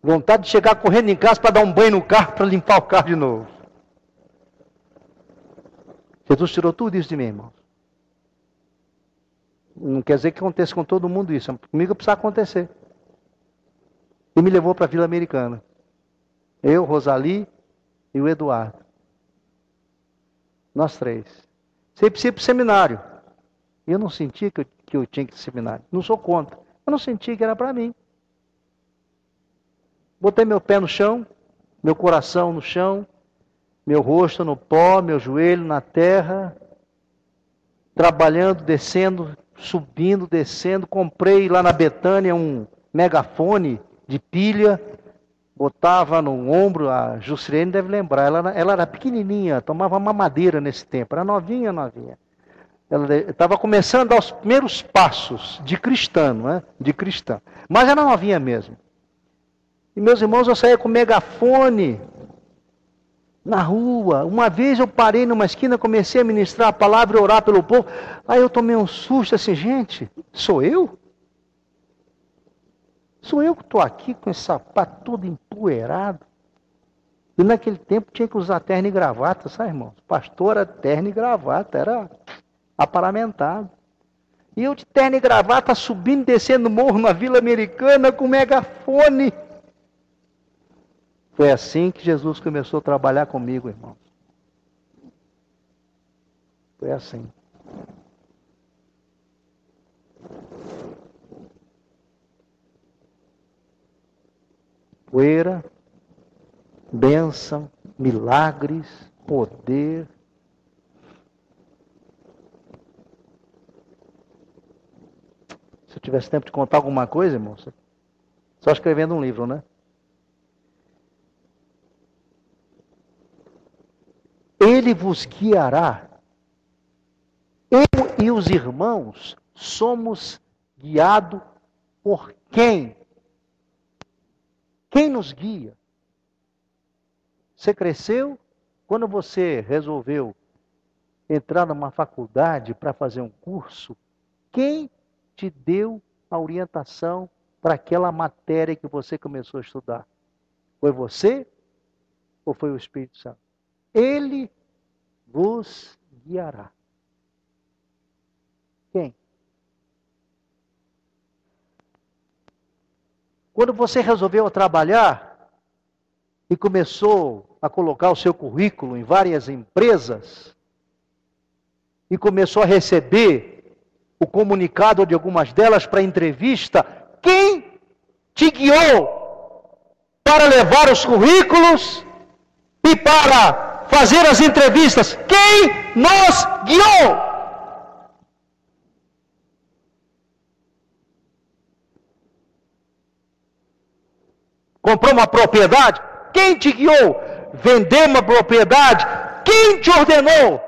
Vontade de chegar correndo em casa para dar um banho no carro, para limpar o carro de novo. Jesus tirou tudo isso de mim, irmãos. Não quer dizer que aconteça com todo mundo isso, comigo precisa acontecer. E me levou para a Vila Americana. Eu, Rosali e o Eduardo. Nós 3. Sempre ia para o seminário. E eu não sentia que eu tinha que ir para o seminário. Não sou contra. Eu não sentia que era para mim. Botei meu pé no chão, meu coração no chão, meu rosto no pó, meu joelho na terra, trabalhando, descendo, subindo, descendo. Comprei lá na Betânia um megafone de pilha, botava no ombro, a Juscelene deve lembrar, ela era pequenininha, tomava mamadeira nesse tempo, era novinha. Ela estava começando a dar os primeiros passos de cristã, né? De cristã, mas era novinha mesmo. E meus irmãos, eu saía com megafone, Na rua. Uma vez eu parei numa esquina, comecei a ministrar a palavra e orar pelo povo. Aí eu tomei um susto assim, gente, sou eu? Sou eu que estou aqui com esse sapato todo empoeirado? E naquele tempo tinha que usar terno e gravata, sabe, irmãos? Pastor era terno e gravata, era aparamentado. E eu de terno e gravata subindo e descendo o morro na Vila Americana com megafone. Foi assim que Jesus começou a trabalhar comigo, irmãos. Foi assim. Poeira, bênção, milagres, poder. Se eu tivesse tempo de contar alguma coisa, irmãos, só escrevendo um livro, né? Ele vos guiará. Eu e os irmãos somos guiados por quem? Quem nos guia? Você cresceu? Quando você resolveu entrar numa faculdade para fazer um curso, quem te deu a orientação para aquela matéria que você começou a estudar? Foi você ou foi o Espírito Santo? Ele vos guiará. Quem? Quando você resolveu trabalhar e começou a colocar o seu currículo em várias empresas e começou a receber o comunicado de algumas delas para entrevista, quem te guiou para levar os currículos e para fazer as entrevistas? Quem nos guiou? Comprou uma propriedade? Quem te guiou? Vendeu uma propriedade? Quem te ordenou?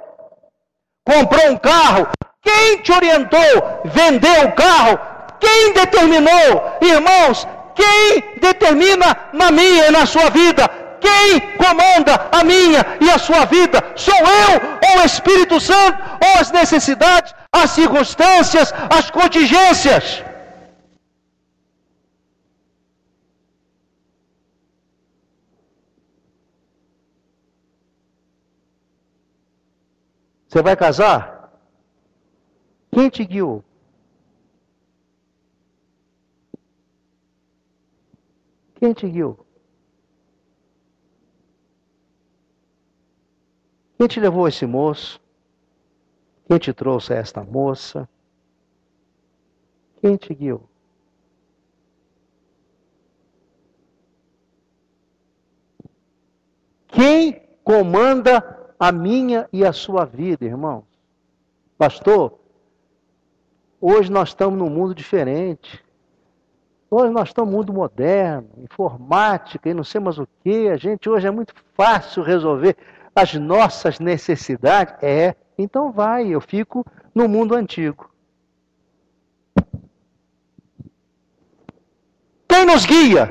Comprou um carro? Quem te orientou? Vendeu o carro? Quem determinou? Irmãos, quem determina na minha e na sua vida? Quem comanda a minha e a sua vida? Sou eu ou o Espírito Santo? Ou as necessidades, as circunstâncias, as contingências? Você vai casar? Quem te guiou? Quem te guiou? Quem te levou a esse moço? Quem te trouxe a esta moça? Quem te guiou? Quem comanda a minha e a sua vida, irmãos? Pastor, hoje nós estamos num mundo diferente. Hoje nós estamos num mundo moderno, informática e não sei mais o que. A gente hoje é muito fácil resolver as nossas necessidades. Então vai, eu fico no mundo antigo. Quem nos guia?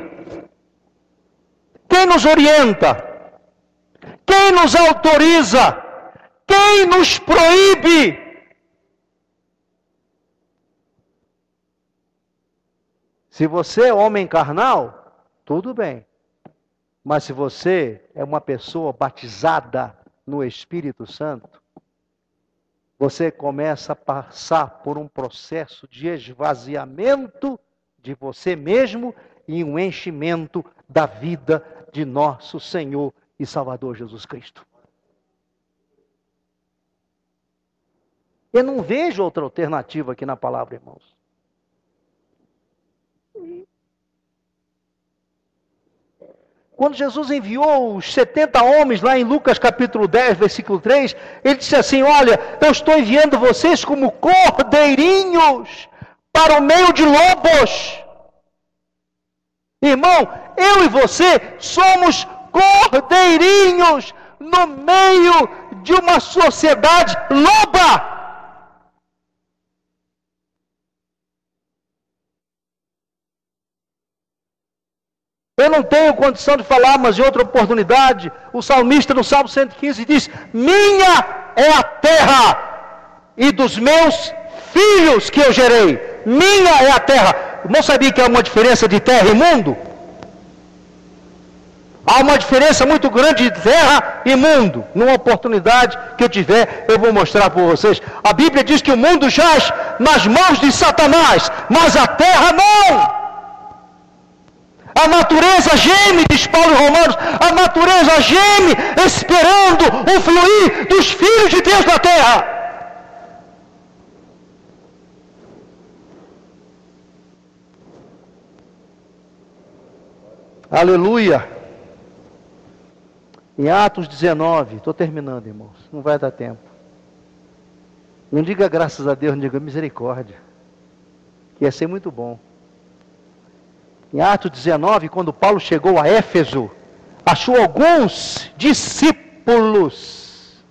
Quem nos orienta? Quem nos autoriza? Quem nos proíbe? Se você é homem carnal, tudo bem. Mas se você é uma pessoa batizada no Espírito Santo, você começa a passar por um processo de esvaziamento de você mesmo e um enchimento da vida de nosso Senhor e Salvador Jesus Cristo. Eu não vejo outra alternativa aqui na palavra, irmãos. Quando Jesus enviou os 70 homens lá em Lucas capítulo 10, versículo 3, ele disse assim: olha, eu estou enviando vocês como cordeirinhos para o meio de lobos. Irmão, eu e você somos cordeirinhos no meio de uma sociedade loba. Eu não tenho condição de falar, mas em outra oportunidade, o salmista no Salmo 115 diz: minha é a terra e dos meus filhos que eu gerei. Minha é a terra. Não sabia que há uma diferença de terra e mundo? Há uma diferença muito grande de terra e mundo. Numa oportunidade que eu tiver, eu vou mostrar para vocês. A Bíblia diz que o mundo jaz nas mãos de Satanás, mas a terra não. A natureza geme, diz Paulo em Romanos, a natureza geme esperando o fluir dos filhos de Deus na terra. Aleluia. Em Atos 19, estou terminando, irmãos, não vai dar tempo. Não diga graças a Deus, não diga misericórdia, que ia ser muito bom. Em Atos 19, quando Paulo chegou a Éfeso, achou alguns discípulos,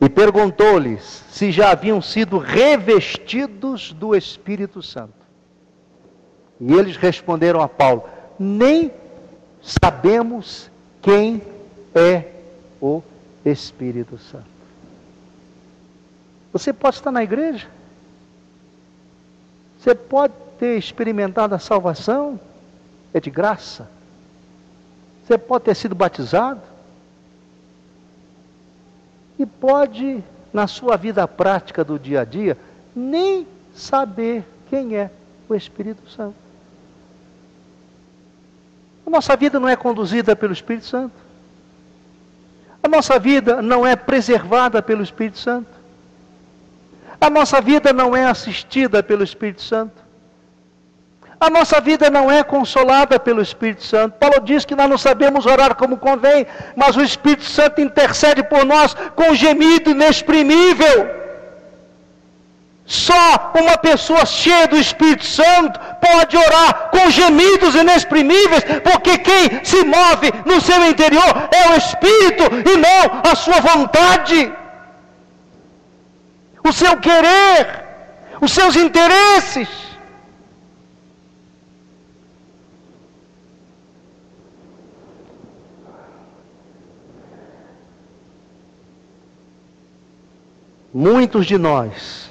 e perguntou-lhes se já haviam sido revestidos do Espírito Santo. E eles responderam a Paulo: nem sabemos quem é o Espírito Santo. Você pode estar na igreja, você pode ter experimentado a salvação, é de graça. Você pode ter sido batizado, e pode, na sua vida prática do dia a dia, nem saber quem é o Espírito Santo. A nossa vida não é conduzida pelo Espírito Santo. A nossa vida não é preservada pelo Espírito Santo. A nossa vida não é assistida pelo Espírito Santo. A nossa vida não é consolada pelo Espírito Santo. Paulo diz que nós não sabemos orar como convém, mas o Espírito Santo intercede por nós com gemido inexprimível. Só uma pessoa cheia do Espírito Santo pode orar com gemidos inexprimíveis, porque quem se move no seu interior é o Espírito e não a sua vontade, o seu querer, os seus interesses. Muitos de nós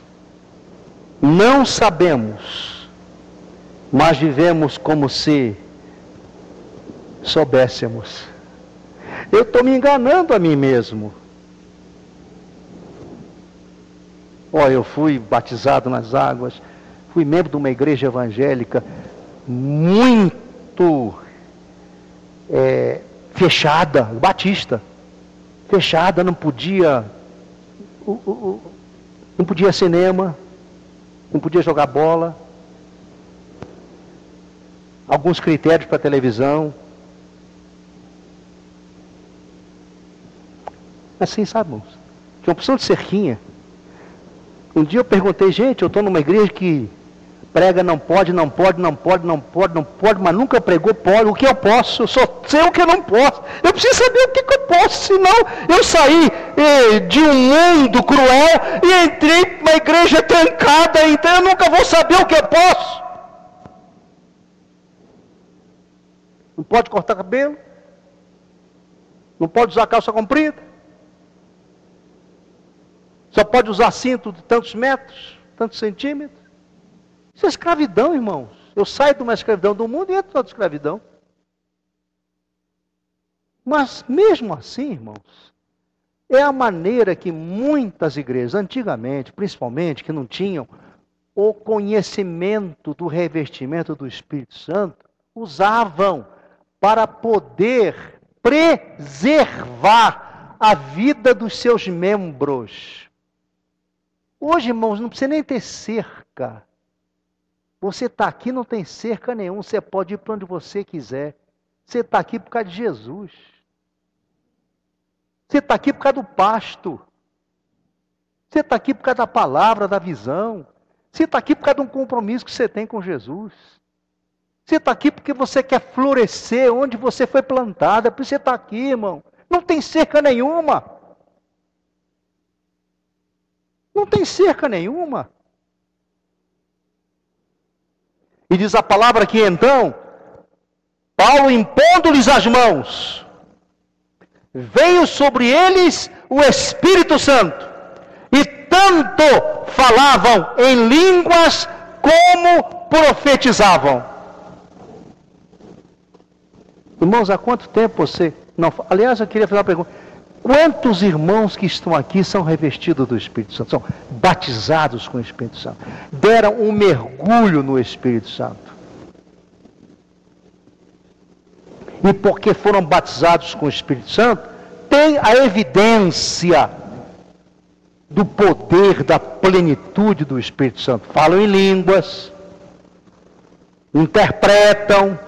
não sabemos, mas vivemos como se soubéssemos. Eu estou me enganando a mim mesmo. Eu fui batizado nas águas, fui membro de uma igreja evangélica muito fechada, batista, fechada, não podia cinema, não podia jogar bola, alguns critérios para televisão. Assim, sabe, irmãos? Tinha uma opção de cerquinha. Um dia eu perguntei: gente, eu estou numa igreja que prega não pode, mas nunca pregou pode. O que eu posso? Eu só sei o que eu não posso. Eu preciso saber o que eu posso, senão eu saí de um mundo cruel e entrei numa igreja trancada, então eu nunca vou saber o que eu posso. Não pode cortar cabelo, não pode usar calça comprida, só pode usar cinto de tantos metros, tantos centímetros. Isso é escravidão, irmãos. Eu saio de uma escravidão do mundo e entro em outra escravidão. Mas mesmo assim, irmãos, é a maneira que muitas igrejas, antigamente, principalmente, que não tinham o conhecimento do revestimento do Espírito Santo, usavam para poder preservar a vida dos seus membros. Hoje, irmãos, não precisa nem ter cerca. Você está aqui, não tem cerca nenhuma, você pode ir para onde você quiser. Você está aqui por causa de Jesus. Você está aqui por causa do pasto. Você está aqui por causa da palavra, da visão. Você está aqui por causa de um compromisso que você tem com Jesus. Você está aqui porque você quer florescer onde você foi plantado. É por isso que você está aqui, irmão. Não tem cerca nenhuma. Não tem cerca nenhuma. E diz a palavra que então, Paulo impondo-lhes as mãos, veio sobre eles o Espírito Santo, e tanto falavam em línguas como profetizavam. Irmãos, há quanto tempo você não... Aliás, eu queria fazer uma pergunta. Quantos irmãos que estão aqui são revestidos do Espírito Santo? São batizados com o Espírito Santo? Deram um mergulho no Espírito Santo? E porque foram batizados com o Espírito Santo, tem a evidência do poder, da plenitude do Espírito Santo. Falam em línguas, interpretam,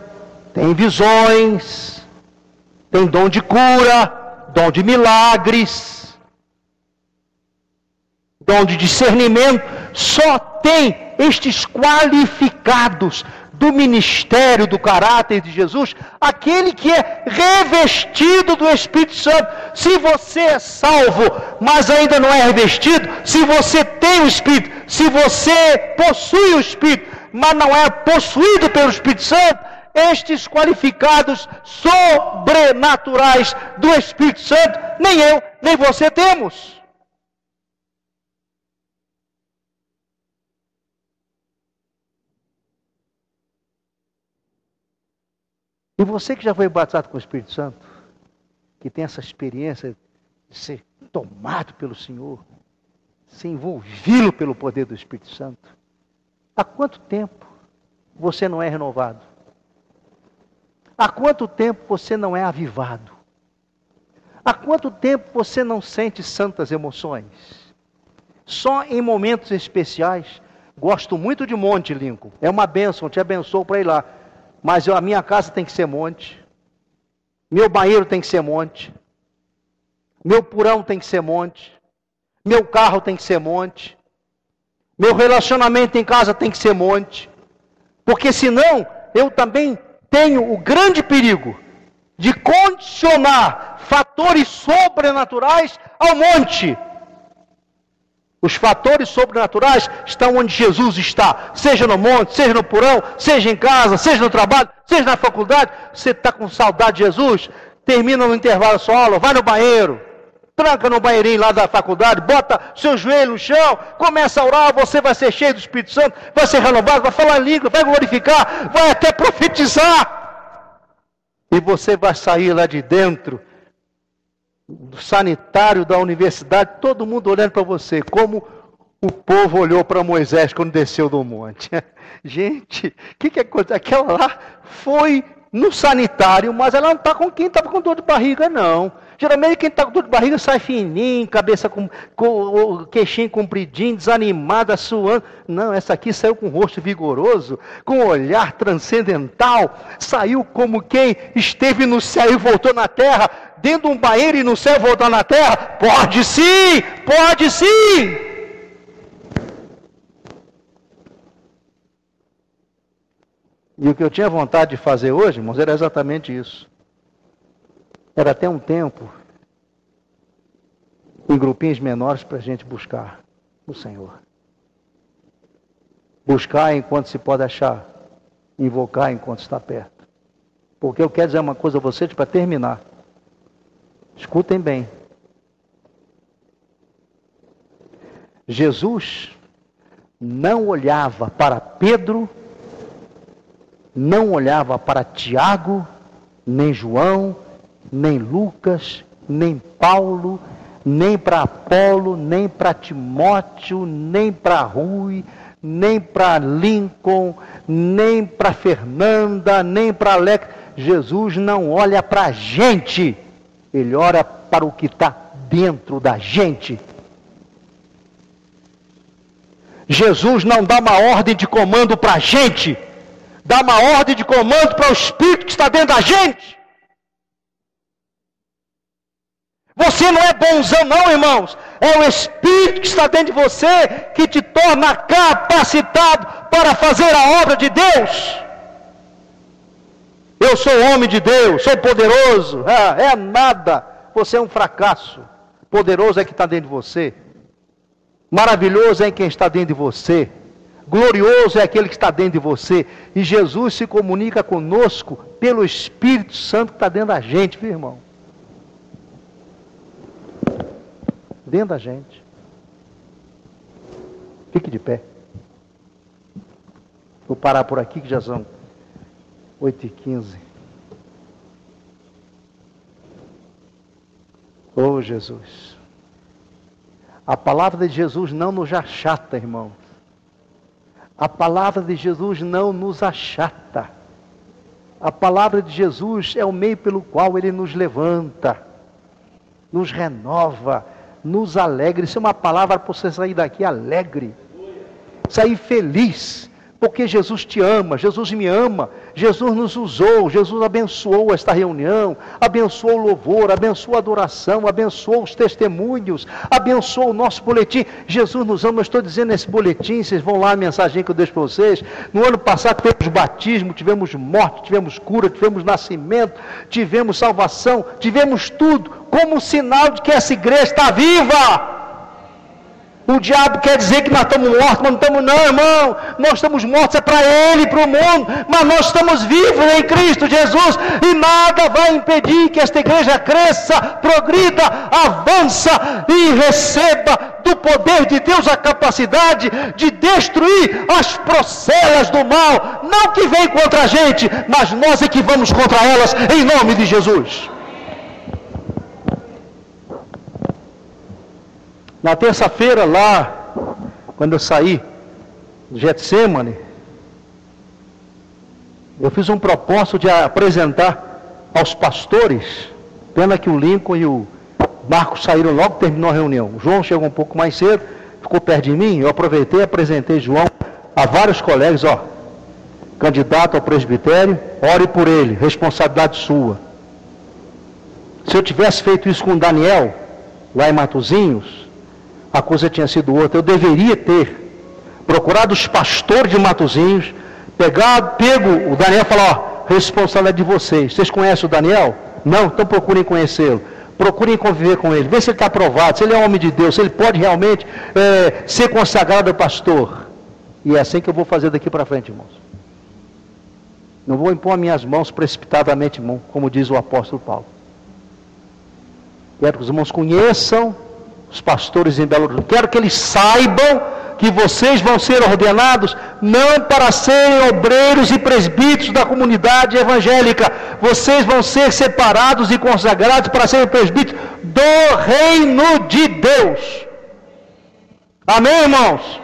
têm visões, têm dom de cura, dom de milagres, dom de discernimento. Só tem estes qualificados do ministério, do caráter de Jesus, aquele que é revestido do Espírito Santo. Se você é salvo, mas ainda não é revestido, se você tem o Espírito, se você possui o Espírito, mas não é possuído pelo Espírito Santo, estes qualificados sobrenaturais do Espírito Santo, nem eu, nem você temos. E você que já foi batizado com o Espírito Santo, que tem essa experiência de ser tomado pelo Senhor, ser envolvido pelo poder do Espírito Santo, há quanto tempo você não é renovado? Há quanto tempo você não é avivado? Há quanto tempo você não sente santas emoções? Só em momentos especiais. Gosto muito de Monte, Lincoln. É uma bênção, te abençoo para ir lá. Mas a minha casa tem que ser monte, meu banheiro tem que ser monte, meu porão tem que ser monte, meu carro tem que ser monte, meu relacionamento em casa tem que ser monte, porque senão eu também tenho o grande perigo de condicionar fatores sobrenaturais ao monte. Os fatores sobrenaturais estão onde Jesus está, seja no monte, seja no porão, seja em casa, seja no trabalho, seja na faculdade. Você está com saudade de Jesus, termina no intervalo sua aula, vai no banheiro, tranca no banheirinho lá da faculdade, bota seu joelho no chão, começa a orar, você vai ser cheio do Espírito Santo, vai ser renovado, vai falar em língua, vai glorificar, vai até profetizar. E você vai sair lá de dentro do sanitário da universidade, todo mundo olhando para você, como o povo olhou para Moisés quando desceu do monte. Gente, o que aconteceu? Aquela lá foi no sanitário, mas ela não está com quem estava com dor de barriga, não. Geralmente quem está com dor de barriga sai fininho, cabeça com queixinho compridinho, desanimada, suando. Não, essa aqui saiu com o rosto vigoroso, com um olhar transcendental, saiu como quem esteve no céu e voltou na terra, dentro de um banheiro e no céu e voltar na terra. Pode sim, pode sim. E o que eu tinha vontade de fazer hoje, irmãos, era exatamente isso. Era até um tempo, em grupinhos menores, para a gente buscar o Senhor. Buscar enquanto se pode achar, invocar enquanto está perto. Porque eu quero dizer uma coisa a vocês para terminar. Escutem bem. Jesus não olhava para Pedro, não olhava para Tiago, nem João, nem Lucas, nem Paulo, nem para Apolo, nem para Timóteo, nem para Rui, nem para Lincoln, nem para Fernanda, nem para Alex. Jesus não olha para a gente, ele olha para o que está dentro da gente. Jesus não dá uma ordem de comando para a gente, dá uma ordem de comando para o Espírito que está dentro da gente. Você não é bonzão não, irmãos. É o Espírito que está dentro de você que te torna capacitado para fazer a obra de Deus. Eu sou homem de Deus, sou poderoso. É nada. Você é um fracasso. Poderoso é quem está dentro de você. Maravilhoso é quem está dentro de você. glorioso é aquele que está dentro de você. E Jesus se comunica conosco pelo Espírito Santo que está dentro da gente, viu, irmão? Dentro da gente. Fique de pé. Vou parar por aqui que já são 8h15. Oh, Jesus. A palavra de Jesus não nos achata, irmão. A palavra de Jesus não nos achata. A palavra de Jesus é o meio pelo qual Ele nos levanta, nos renova, nos alegra. Isso é uma palavra para você sair daqui alegre, sair feliz, porque Jesus te ama, Jesus me ama, Jesus nos usou, Jesus abençoou esta reunião, abençoou o louvor, abençoou a adoração, abençoou os testemunhos, abençoou o nosso boletim. Jesus nos ama. Eu estou dizendo nesse boletim, vocês vão lá, a mensagem que eu deixo para vocês. No ano passado tivemos batismo, tivemos morte, tivemos cura, tivemos nascimento, tivemos salvação, tivemos tudo, como sinal de que essa igreja está viva. O diabo quer dizer que nós estamos mortos, mas não estamos não, irmão. Nós estamos mortos, é para ele, para o mundo, mas nós estamos vivos em Cristo Jesus, e nada vai impedir que esta igreja cresça, progrida, avança e receba do poder de Deus a capacidade de destruir as procelas do mal, não que vem contra a gente, mas nós é que vamos contra elas, em nome de Jesus. Na terça-feira lá, quando eu saí do Getsemane, eu fiz um propósito de apresentar aos pastores. Pena que o Lincoln e o Marcos saíram logo que terminou a reunião. O João chegou um pouco mais cedo, ficou perto de mim. Eu aproveitei e apresentei João a vários colegas. Candidato ao presbitério, ore por ele, responsabilidade sua. Se eu tivesse feito isso com o Daniel, lá em Matozinhos, a coisa tinha sido outra. Eu deveria ter procurado os pastores de Matozinhos, pego o Daniel e falar, responsabilidade de vocês. Vocês conhecem o Daniel? Não? Então procurem conhecê-lo. Procurem conviver com ele. Vê se ele está aprovado, se ele é homem de Deus, se ele pode realmente ser consagrado pastor. E é assim que eu vou fazer daqui para frente, irmãos. Não vou impor as minhas mãos precipitadamente, irmão, como diz o apóstolo Paulo. Quero que os irmãos conheçam os pastores em Belo Horizonte. Quero que eles saibam que vocês vão ser ordenados não para serem obreiros e presbíteros da comunidade evangélica. Vocês vão ser separados e consagrados para serem presbíteros do reino de Deus. Amém, irmãos?